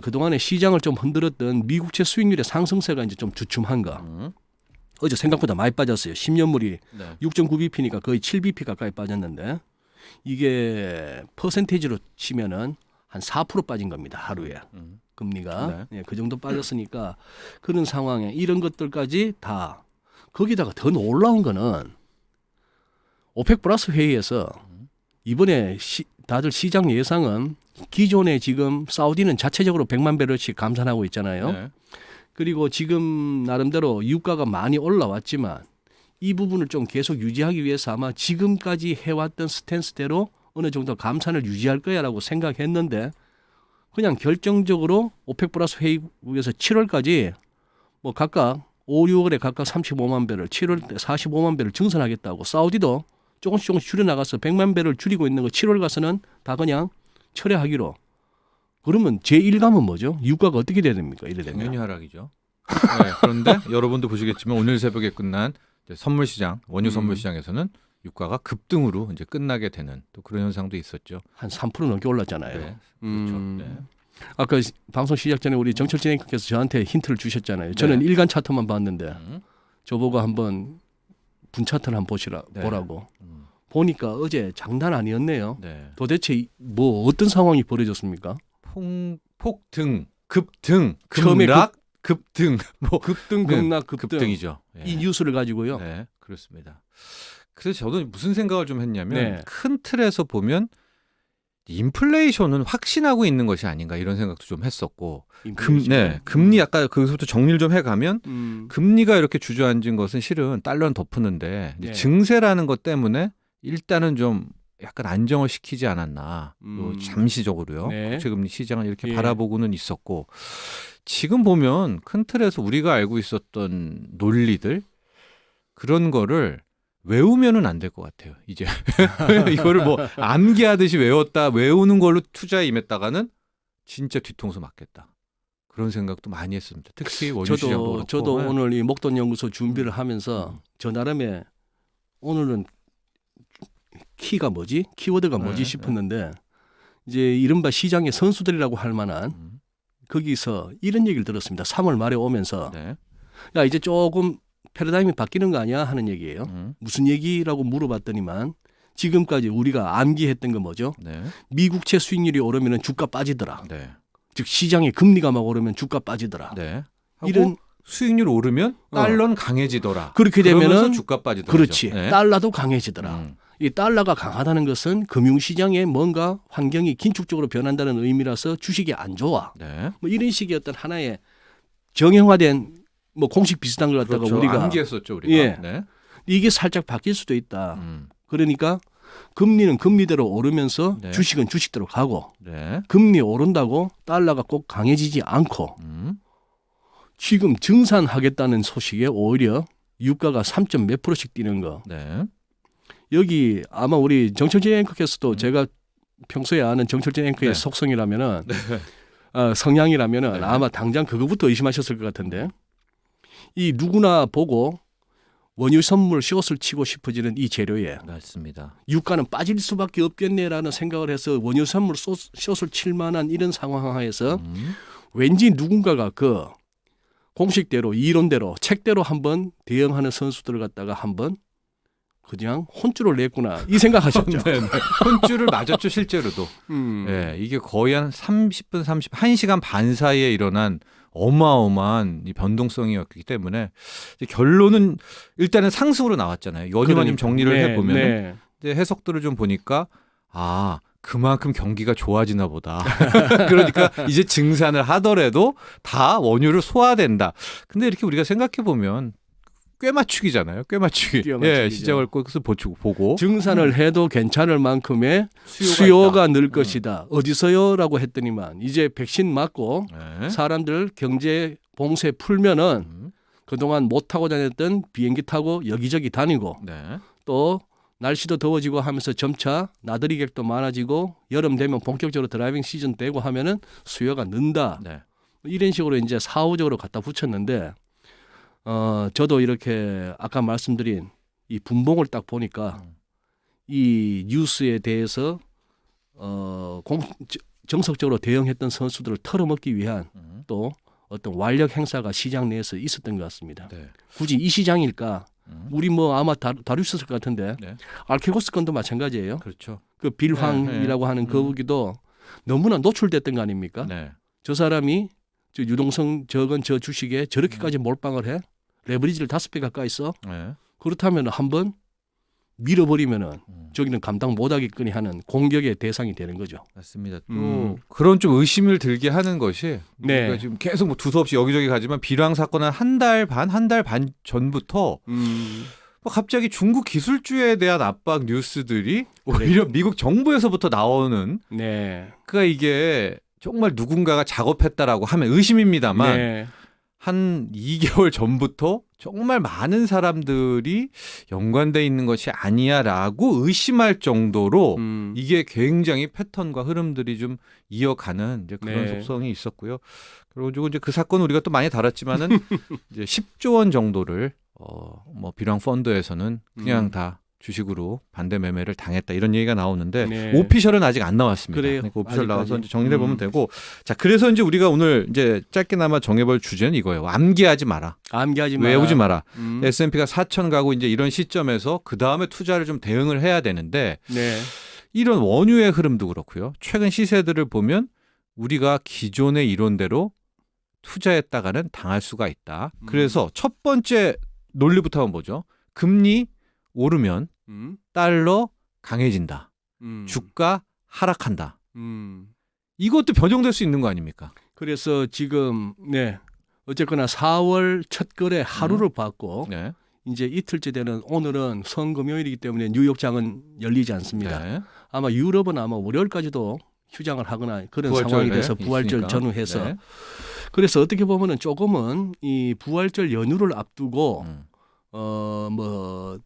그동안에 시장을 좀 흔들었던 미국채 수익률의 상승세가 이제 좀 주춤한 거. 어제 생각보다 많이 빠졌어요. 10년물이 네. 6.9bp니까 거의 7bp 가까이 빠졌는데 이게 퍼센테이지로 치면은 한 4% 빠진 겁니다. 하루에 금리가. 예, 그 정도 빠졌으니까 그런 상황에 이런 것들까지 다 거기다가 더 놀라운 거는 오펙 플러스 회의에서 이번에 다들 시장 예상은 기존에 지금 사우디는 자체적으로 100만 배럴씩 감산하고 있잖아요. 네. 그리고 지금 나름대로 유가가 많이 올라왔지만 이 부분을 좀 계속 유지하기 위해서 아마 지금까지 해왔던 스탠스대로 어느 정도 감산을 유지할 거야라고 생각했는데 그냥 결정적으로 오펙 플러스 회의국에서 7월까지 뭐 각각 5, 6월에 각각 35만 배럴, 7월 때 45만 배를 증산하겠다고 사우디도 조금씩 줄여나가서 100만 배를 줄이고 있는 거 7월 가서는 다 그냥 철회하기로. 그러면 제1감은 뭐죠? 유가가 어떻게 돼야 됩니까? 이래 되면. 당연히 하락이죠. 네, 그런데 여러분도 보시겠지만 오늘 새벽에 끝난 이제 선물 시장, 원유 선물 시장에서는 유가가 급등으로 이제 끝나게 되는 또 그런 현상도 있었죠. 한 3% 넘게 올랐잖아요. 네, 그렇죠. 네. 아까 방송 시작 전에 우리 정철진 앵커께서 저한테 힌트를 주셨잖아요. 저는 네. 일간 차트만 봤는데 저보고 한번 분 차트를 한번 네. 보라고. 보니까 어제 장난 아니었네요. 네. 도대체 뭐 어떤 상황이 벌어졌습니까? 폭등, 급등, 처음에 급락, 급등, 뭐 급등, 급락, 급등. 급등이죠. 네. 이 뉴스를 가지고요. 네, 그렇습니다. 그래서 저도 무슨 생각을 좀 했냐면 네. 큰 틀에서 보면 인플레이션은 확신하고 있는 것이 아닌가 이런 생각도 좀 했었고 금리 아까 거기서부터 정리를 좀 해가면 금리가 이렇게 주저앉은 것은 실은 달러는 더 푸는데 이제 네. 증세라는 것 때문에 일단은 좀 약간 안정을 시키지 않았나 또 잠시적으로요. 네. 국채금리 시장을 이렇게 예. 바라보고는 있었고 지금 보면 큰 틀에서 우리가 알고 있었던 논리들 그런 거를 외우면은 안 될 것 같아요. 이제 이거를 뭐 암기하듯이 외우는 걸로 투자에 임했다가는 진짜 뒤통수 맞겠다. 그런 생각도 많이 했습니다. 특히 원유 시장도 그렇고. 저도 네. 오늘 이 목돈 연구소 준비를 하면서 저 나름의 오늘은 키가 뭐지? 키워드가 뭐지 네, 싶었는데 이제 이른바 시장의 선수들이라고 할 만한 거기서 이런 얘기를 들었습니다. 3월 말에 오면서 네. 야 이제 조금 패러다임이 바뀌는 거 아니야 하는 얘기예요. 음. 무슨 얘기라고 물어봤더니만 지금까지 우리가 암기했던 거 뭐죠? 네. 미국채 수익률이 오르면 주가 빠지더라. 네. 즉 시장의 금리가 막 오르면 주가 빠지더라. 네. 하고 이런 수익률 오르면 달러는 강해지더라. 그렇게 그러면서 되면은 주가 빠지더라. 그렇지. 네. 달러도 강해지더라. 음. 이 달러가 강하다는 것은 금융시장에 뭔가 환경이 긴축적으로 변한다는 의미라서 주식이 안 좋아. 네. 뭐 이런 식의 어떤 하나의 정형화된 뭐 공식 비슷한 걸 갖다가 그렇죠. 우리가 암기했었죠 우리가. 예. 네. 이게 살짝 바뀔 수도 있다. 음. 그러니까 금리는 금리대로 오르면서 네. 주식은 주식대로 가고 네. 금리 오른다고 달러가 꼭 강해지지 않고 지금 증산하겠다는 소식에 오히려 유가가 3점 몇 %씩 뛰는 거. 네. 여기 아마 우리 정철진 앵커께서도 제가 평소에 아는 정철진 앵커의 네. 속성이라면은 성향이라면은 네. 아마 당장 그거부터 의심하셨을 것 같은데 이 누구나 보고 원유 선물 숏을 치고 싶어지는 이 재료에 맞습니다. 유가는 빠질 수밖에 없겠네라는 생각을 해서 원유 선물 숏을 칠 만한 이런 상황 하에서 왠지 누군가가 그 공식대로 이론대로 책대로 한번 대응하는 선수들을 갖다가 한번 그냥 혼쭐을 냈구나 이 생각하셨죠. 네, 네. 혼쭐을 맞았죠 실제로도. 네, 이게 거의 한 30분 1시간 반 사이에 일어난 어마어마한 이 변동성이었기 때문에 이제 결론은 일단은 상승으로 나왔잖아요. 연휴마님 정리를 네, 해보면 네. 해석들을 좀 보니까 그만큼 경기가 좋아지나 보다. 그러니까 이제 증산을 하더라도 다 원유를 소화된다. 근데 이렇게 우리가 생각해 보면 꽤 맞추기잖아요. 꽤 맞추기. 끼워 맞추기죠. 예, 시작을 꼭서 보고 증산을 해도 괜찮을 만큼의 수요가 수요가 있다. 늘 것이다. 어디서요라고 했더니만 이제 백신 맞고 네. 사람들 경제 봉쇄 풀면은 음. 그동안 못 타고 다녔던 비행기 타고 여기저기 다니고 네. 또 날씨도 더워지고 하면서 점차 나들이객도 많아지고 여름 되면 본격적으로 드라이빙 시즌 되고 하면은 수요가 는다. 네. 이런 식으로 이제 사후적으로 갖다 붙였는데 저도 이렇게 아까 말씀드린 이 분봉을 딱 보니까 이 뉴스에 대해서 정석적으로 대응했던 선수들을 털어먹기 위한 또 어떤 완력 행사가 시장 내에서 있었던 것 같습니다. 네. 굳이 이 시장일까? 우리 뭐 아마 다룰 수 있을 것 같은데 네. 알케고스 건도 마찬가지예요. 그렇죠. 그 빌황이라고 네. 하는 거기도 너무나 노출됐던 거 아닙니까? 네. 저 사람이 저 유동성 적은 저 주식에 저렇게까지 몰빵을 해? 레버리지를 5배 가까이 써? 네. 그렇다면 한번 밀어버리면은 저기는 감당 못하겠거니 하는 공격의 대상이 되는 거죠. 맞습니다. 또 음. 그런 좀 의심을 들게 하는 것이 네. 우리가 지금 계속 뭐 두서없이 여기저기 가지만 빌황 사건은 한 달 반 전부터 뭐 갑자기 중국 기술주에 대한 압박 뉴스들이 오히려 미국 정부에서부터 나오는 네. 그러니까 이게 정말 누군가가 작업했다라고 하면 의심입니다만 네. 한 2개월 전부터 정말 많은 사람들이 연관돼 있는 것이 아니야라고 의심할 정도로 이게 굉장히 패턴과 흐름들이 좀 이어가는 이제 그런 네. 속성이 있었고요. 그리고 이제 그 사건 우리가 또 많이 다뤘지만은 이제 10조 원 정도를 뭐 빌황 펀드에서는 그냥 다 주식으로 반대 매매를 당했다 이런 얘기가 나오는데 네. 오피셜은 아직 안 나왔습니다. 그래요. 그러니까 오피셜 아직까지. 나와서 이제 정리해 보면 되고 자 그래서 이제 우리가 오늘 이제 짧게나마 정해볼 주제는 이거예요. 암기하지 마라. 암기하지 마라. 외우지 마라. 음. S&P가 4천 가고 이제 이런 시점에서 그 다음에 투자를 좀 대응을 해야 되는데 네. 이런 원유의 흐름도 그렇고요. 최근 시세들을 보면 우리가 기존의 이론대로 투자했다가는 당할 수가 있다. 그래서 첫 번째 논리부터 한번 보죠. 금리 오르면 달러 강해진다. 주가 하락한다. 이것도 변종될 수 있는 거 아닙니까? 그래서 지금 네 어쨌거나 4월 첫 거래 하루를 봤고 네. 이제 이틀째 되는 오늘은 성금요일이기 때문에 뉴욕장은 열리지 않습니다. 네. 아마 유럽은 아마 월요일까지도 휴장을 하거나 그런 부활절, 상황이 네, 돼서 부활절 있으니까. 전후해서 네. 그래서 어떻게 보면은 조금은 이 부활절 연휴를 앞두고 뭐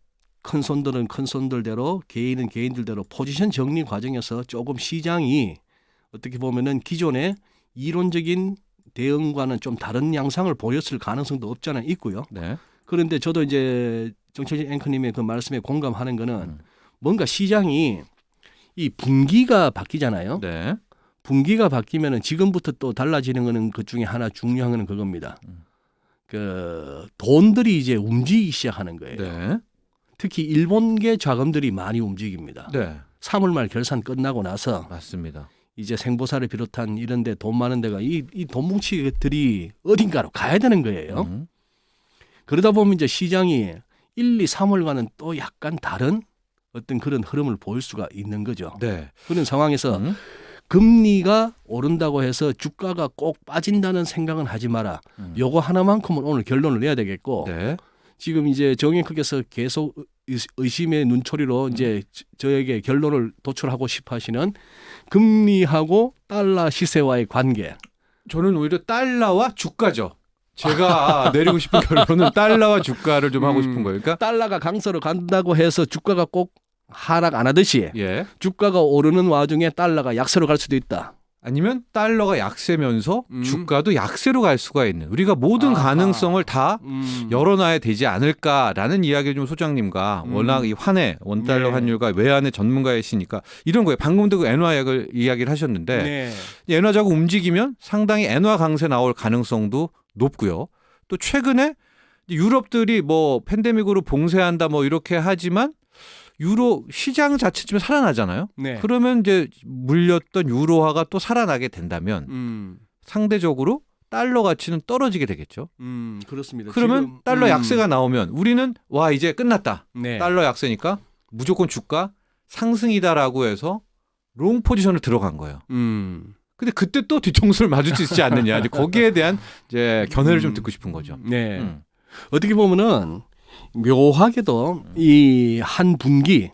큰 손들은 큰 손들대로 개인은 개인들대로 포지션 정리 과정에서 조금 시장이 어떻게 보면은 기존의 이론적인 대응과는 좀 다른 양상을 보였을 가능성도 없지 않아 있고요. 네. 그런데 저도 이제 정철진 앵커님의 그 말씀에 공감하는 거는 뭔가 시장이 이 분기가 바뀌잖아요. 네. 분기가 바뀌면은 지금부터 또 달라지는 거는 그 중에 하나 중요한 거는 그겁니다. 그 돈들이 이제 움직이기 시작하는 거예요. 네. 특히 일본계 자금들이 많이 움직입니다. 네. 3월 말 결산 끝나고 나서 맞습니다. 이제 생보사를 비롯한 이런 데 돈 많은 데가 이 돈 뭉치들이 어딘가로 가야 되는 거예요. 그러다 보면 이제 시장이 1, 2, 3월과는 또 약간 다른 어떤 그런 흐름을 보일 수가 있는 거죠. 네. 그런 상황에서 금리가 오른다고 해서 주가가 꼭 빠진다는 생각은 하지 마라. 요거 하나만큼은 오늘 결론을 내야 되겠고 네. 지금 이제 정앵커께서 계속 의심의 눈초리로 이제 저에게 결론을 도출하고 싶어 하시는 금리하고 달러 시세와의 관계. 저는 오히려 달러와 주가죠. 제가 내리고 싶은 결론은 달러와 주가를 좀 하고 싶은 거예요. 그러니까 달러가 강세로 간다고 해서 주가가 꼭 하락 안 하듯이 예. 주가가 오르는 와중에 달러가 약세로 갈 수도 있다. 아니면 달러가 약세면서 주가도 약세로 갈 수가 있는 우리가 모든 아하. 가능성을 다 열어놔야 되지 않을까라는 이야기를 좀 소장님과 워낙 이 환해 원달러 네. 환율과 외환의 전문가이시니까 이런 거예요. 방금도 그 엔화 이야기를 하셨는데 네. 엔화 자꾸 움직이면 상당히 엔화 강세 나올 가능성도 높고요. 또 최근에 유럽들이 뭐 팬데믹으로 봉쇄한다 뭐 이렇게 하지만 유로 시장 자체 좀 살아나잖아요. 네. 그러면 이제 물렸던 유로화가 또 살아나게 된다면 상대적으로 달러 가치는 떨어지게 되겠죠. 그렇습니다. 그러면 지금, 달러 약세가 나오면 우리는 와 이제 끝났다. 네. 달러 약세니까 무조건 주가 상승이다라고 해서 롱 포지션을 들어간 거예요. 근데 그때 또 뒤통수를 맞을 수 있지 않느냐. 이제 거기에 대한 이제 견해를 좀 듣고 싶은 거죠. 네. 어떻게 보면은 묘하게도 이 한 분기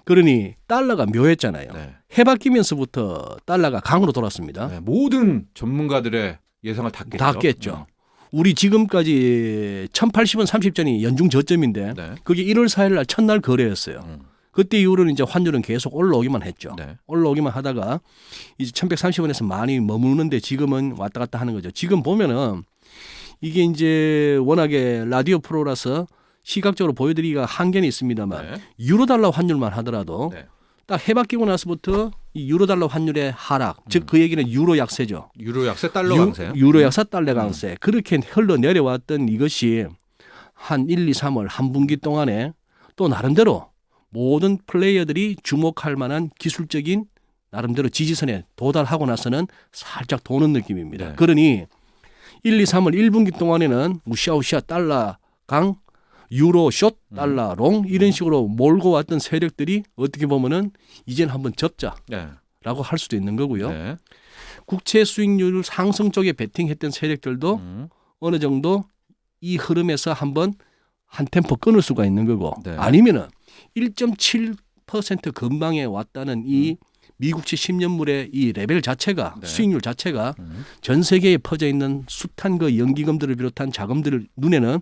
그러니 달러가 묘했잖아요. 네. 해 바뀌면서부터 달러가 강으로 돌았습니다. 네, 모든 전문가들의 예상을 다 깼죠. 다 깼죠. 우리 지금까지 1080원 30전이 연중 저점인데 네. 그게 1월 4일 날 첫날 거래였어요. 그때 이후로는 이제 환율은 계속 올라오기만 했죠. 네. 올라오기만 하다가 이제 1130원에서 많이 머무는데 지금은 왔다 갔다 하는 거죠. 지금 보면은 이게 이제 워낙에 라디오 프로라서 시각적으로 보여드리기가 한계는 있습니다만 네. 유로달러 환율만 하더라도 네. 딱 해바뀌고 나서부터 이 유로달러 환율의 하락, 즉 그 얘기는 유로 약세죠. 유로 약세, 달러 강세. 유로 약세, 달러 강세. 그렇게 흘러내려왔던 이것이 한 1, 2, 3월 한 분기 동안에 또 나름대로 모든 플레이어들이 주목할 만한 기술적인 나름대로 지지선에 도달하고 나서는 살짝 도는 느낌입니다. 네. 그러니 1, 2, 3월 1분기 동안에는 우시아우시아 달러 강, 유로 숏, 달러 롱 이런 식으로 몰고 왔던 세력들이 어떻게 보면은 이제는 한번 접자라고 네. 할 수도 있는 거고요. 네. 국채 수익률 상승 쪽에 베팅했던 세력들도 어느 정도 이 흐름에서 한번 한 템포 끊을 수가 있는 거고 네. 아니면은 1.7% 근방에 왔다는 이 미국채 10년물의 이 레벨 자체가 네. 수익률 자체가 전 세계에 퍼져 있는 숱한 그 연기금들을 비롯한 자금들을 눈에는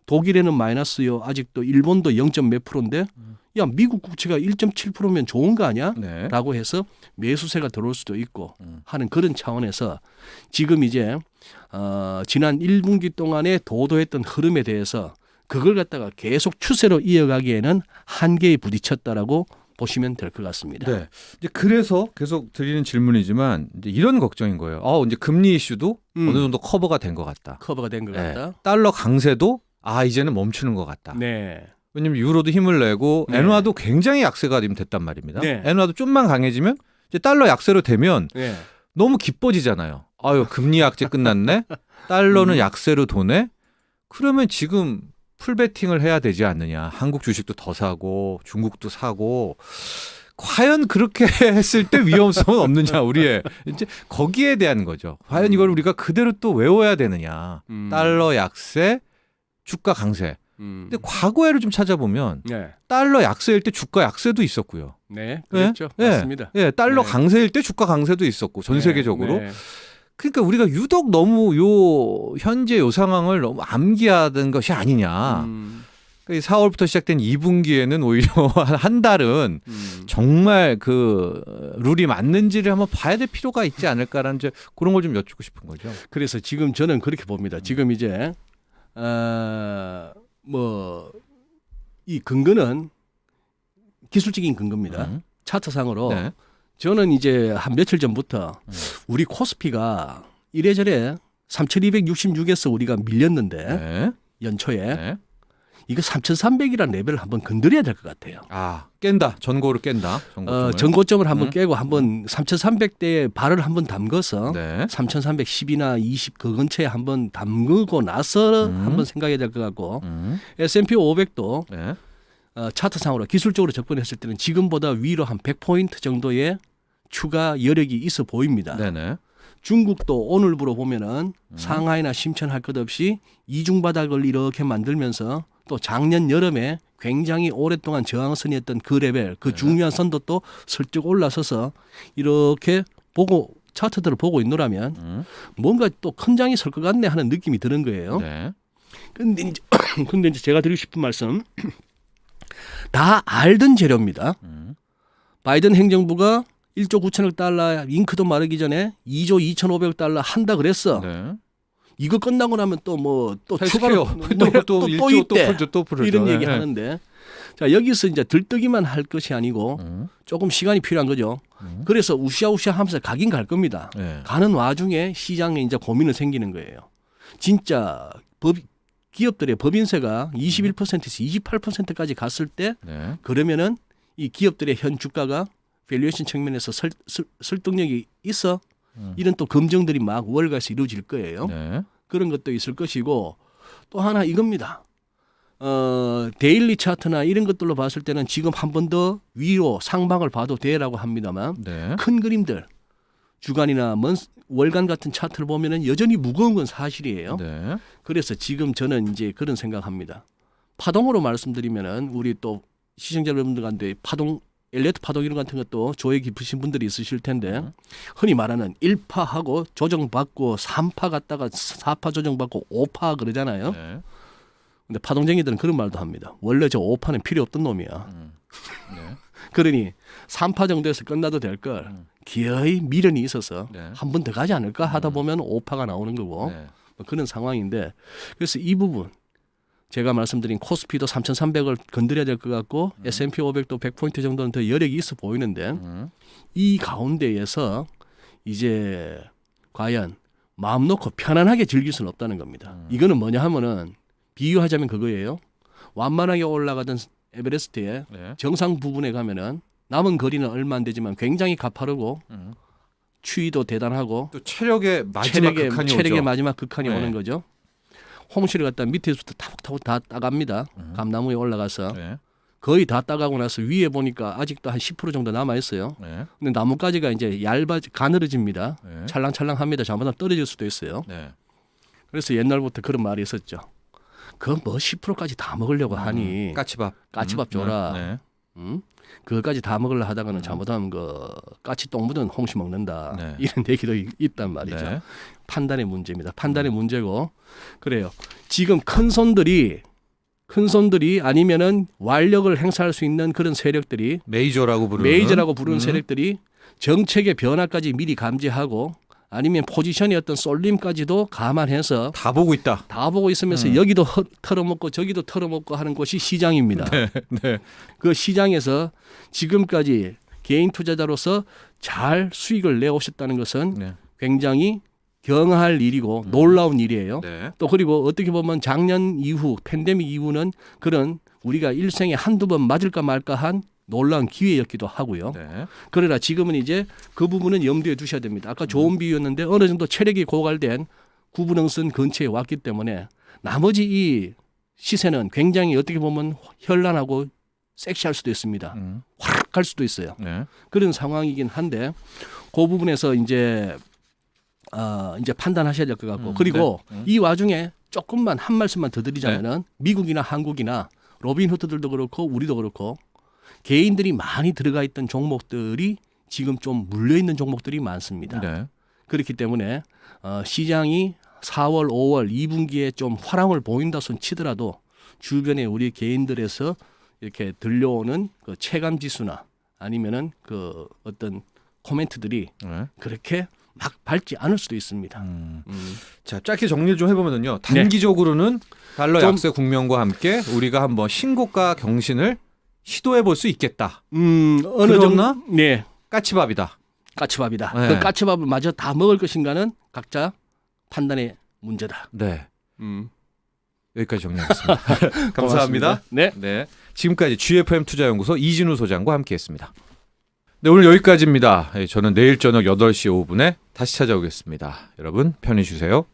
독일에는 마이너스요. 아직도 일본도 0. 몇 프로인데 야 미국 국채가 1.7%면 좋은 거 아니야? 네. 라고 해서 매수세가 들어올 수도 있고 하는 그런 차원에서 지금 이제 지난 1분기 동안에 도도했던 흐름에 대해서 그걸 갖다가 계속 추세로 이어가기에는 한계에 부딪혔다라고 보시면 될 것 같습니다. 네. 이제 그래서 계속 드리는 질문이지만 이제 이런 걱정인 거예요. 이제 금리 이슈도 어느 정도 커버가 된 것 같다. 커버가 된 것 네. 같다. 달러 강세도 이제는 멈추는 것 같다. 네. 왜냐면 유로도 힘을 내고 네. 엔화도 굉장히 약세가 지금 됐단 말입니다. 네. 엔화도 좀만 강해지면 이제 달러 약세로 되면 네. 너무 기뻐지잖아요. 금리 약세 끝났네. 달러는 약세로 도네. 그러면 지금 풀베팅을 해야 되지 않느냐. 한국 주식도 더 사고 중국도 사고 과연 그렇게 했을 때 위험성은 없느냐. 우리의 이제 거기에 대한 거죠. 과연 이걸 우리가 그대로 또 외워야 되느냐. 달러 약세, 주가 강세. 근데 과거에를 좀 찾아보면 네. 달러 약세일 때 주가 약세도 있었고요. 네. 그렇죠. 네. 맞습니다. 예, 달러 네. 강세일 때 주가 강세도 있었고 전 네. 세계적으로. 네. 그러니까 우리가 유독 너무 요 현재 요 상황을 너무 암기하던 것이 아니냐. 그러니까 4월부터 시작된 2분기에는 오히려 한 달은 정말 그 룰이 맞는지를 한번 봐야 될 필요가 있지 않을까라는 이제 그런 걸 좀 여쭙고 싶은 거죠. 그래서 지금 저는 그렇게 봅니다. 지금 이제 이 근거는 기술적인 근거입니다. 차트상으로 네. 저는 이제 한 며칠 전부터 우리 코스피가 이래저래 3,266에서 우리가 밀렸는데 네. 연초에 네. 이거 3,300이라는 레벨을 한번 건드려야 될 것 같아요. 깬다. 전고를 깬다. 전고점을. 전고점을 한번 깨고 한번 3,300대에 발을 한번 담궈서 네. 3,310이나 20 그 근처에 한번 담그고 나서 한번 생각해야 될 것 같고 S&P 500도 네. 차트상으로 기술적으로 접근했을 때는 지금보다 위로 한 100포인트 정도의 추가 여력이 있어 보입니다. 네네. 중국도 오늘부로 보면은 상하이나 심천 할 것 없이 이중 바닥을 이렇게 만들면서 또 작년 여름에 굉장히 오랫동안 저항선이었던 그 레벨, 그 중요한 선도 또 슬쩍 올라서서 이렇게 보고 차트들을 보고 있노라면 뭔가 또 큰 장이 설 것 같네 하는 느낌이 드는 거예요. 네. 근데 이제 제가 드리고 싶은 말씀 다 알던 재료입니다. 바이든 행정부가 1조 9천억 달러 잉크도 마르기 전에 2조 2,500억 달러 한다 그랬어. 네. 이거 끝나고 나면 또 추가로 또 있대. 또 풀죠. 이런 얘기 네. 하는데 자 여기서 이제 들뜨기만 할 것이 아니고 조금 시간이 필요한 거죠. 그래서 우시아우시아 하면서 가긴 갈 겁니다. 네. 가는 와중에 시장에 이제 고민은 생기는 거예요. 진짜 기업들의 법인세가 21%에서 28%까지 갔을 때 네. 그러면은 이 기업들의 현 주가가 밸류에이션 측면에서 설득력이 있어 이런 또 검증들이 막 월가에서 이루어질 거예요. 네. 그런 것도 있을 것이고 또 하나 이겁니다. 데일리 차트나 이런 것들로 봤을 때는 지금 한 번 더 위로 상방을 봐도 돼라고 합니다만 네. 큰 그림들 주간이나 월간 같은 차트를 보면은 여전히 무거운 건 사실이에요. 네. 그래서 지금 저는 이제 그런 생각합니다. 파동으로 말씀드리면은 우리 또 시청자 여러분들한테 파동 엘리어트 파동 이론 같은 것도 조예 깊으신 분들이 있으실 텐데 흔히 말하는 1파하고 조정받고 3파 갔다가 4파 조정받고 5파 그러잖아요. 네. 근데 파동쟁이들은 그런 말도 합니다. 원래 저 5파는 필요 없던 놈이야. 네. 그러니 3파 정도에서 끝나도 될 걸 기어이 미련이 있어서 네. 한 번 더 가지 않을까 하다 보면 5파가 나오는 거고 네. 뭐 그런 상황인데 그래서 이 부분 제가 말씀드린 코스피도 3,300을 건드려야 될 것 같고 S&P 500도 100포인트 정도는 더 여력이 있어 보이는데 이 가운데에서 이제 과연 마음 놓고 편안하게 즐길 수는 없다는 겁니다. 이거는 뭐냐 하면은 비유하자면 그거예요. 완만하게 올라가던 에베레스트의 네. 정상 부분에 가면은 남은 거리는 얼마 안 되지만 굉장히 가파르고 추위도 대단하고 또 체력의 마지막 극한이 체력의 오죠. 마지막 극한이 네. 오는 거죠. 홍시를 갖다 밑에서부터 타고 다 따갑니다. 감나무에 올라가서 네. 거의 다 따가고 나서 위에 보니까 아직도 한 10% 정도 남아 있어요. 네. 근데 나뭇가지가 이제 가늘어집니다. 네. 찰랑찰랑합니다. 잘못하면 떨어질 수도 있어요. 네. 그래서 옛날부터 그런 말이 있었죠. 그 뭐 10%까지 다 먹으려고 하니 까치밥. 까치밥 줘라. 네. 그거까지 다 먹으려 하다가는 잘못하면 그 까치 똥 묻은 홍시 먹는다. 네. 이런 얘기도 있단 말이죠. 네. 판단의 문제입니다. 판단의 문제고 그래요. 지금 큰 손들이 아니면은 완력을 행사할 수 있는 그런 세력들이 메이저라고 부르는 메이저라고 부르는 세력들이 정책의 변화까지 미리 감지하고 아니면 포지션의 어떤 쏠림까지도 감안해서 다 보고 있다. 다 보고 있으면서 여기도 털어먹고 저기도 털어먹고 하는 곳이 시장입니다. 네. 그 시장에서 지금까지 개인 투자자로서 잘 수익을 내오셨다는 것은 네. 굉장히 경할 일이고 놀라운 일이에요. 네. 또 그리고 어떻게 보면 작년 이후 팬데믹 이후는 그런 우리가 일생에 한두 번 맞을까 말까 한 놀라운 기회였기도 하고요. 네. 그러나 지금은 이제 그 부분은 염두에 두셔야 됩니다. 아까 좋은 비유였는데 어느 정도 체력이 고갈된 구분응선 근처에 왔기 때문에 나머지 이 시세는 굉장히 어떻게 보면 현란하고 섹시할 수도 있습니다. 확 갈 수도 있어요. 네. 그런 상황이긴 한데 그 부분에서 이제 판단하셔야 될 것 같고 그리고 이 와중에 조금만 한 말씀만 더 드리자면은 미국이나 한국이나 로빈후드들도 그렇고 우리도 그렇고 개인들이 많이 들어가 있던 종목들이 지금 좀 물려 있는 종목들이 많습니다. 네. 그렇기 때문에 시장이 4월, 5월 2분기에 좀 화랑을 보인다 손 치더라도 주변에 우리 개인들에서 이렇게 들려오는 그 체감 지수나 아니면은 그 어떤 코멘트들이 네. 그렇게 막 밝지 않을 수도 있습니다. 자, 짧게 정리를 좀 해보면요. 단기적으로는 달러 좀- 약세 국면과 함께 우리가 한번 신고가 경신을 시도해 볼 수 있겠다. 어느 그러나? 정도 네 까치밥이다. 까치밥이다. 네. 그 까치밥을 마저 다 먹을 것인가는 각자 판단의 문제다. 네. 여기까지 정리하겠습니다. 감사합니다. 고맙습니다. 네. 네. 지금까지 GFM 투자연구소 이진우 소장과 함께했습니다. 네, 오늘 여기까지입니다. 저는 내일 저녁 8시 5분에 다시 찾아오겠습니다. 여러분 편히 쉬세요.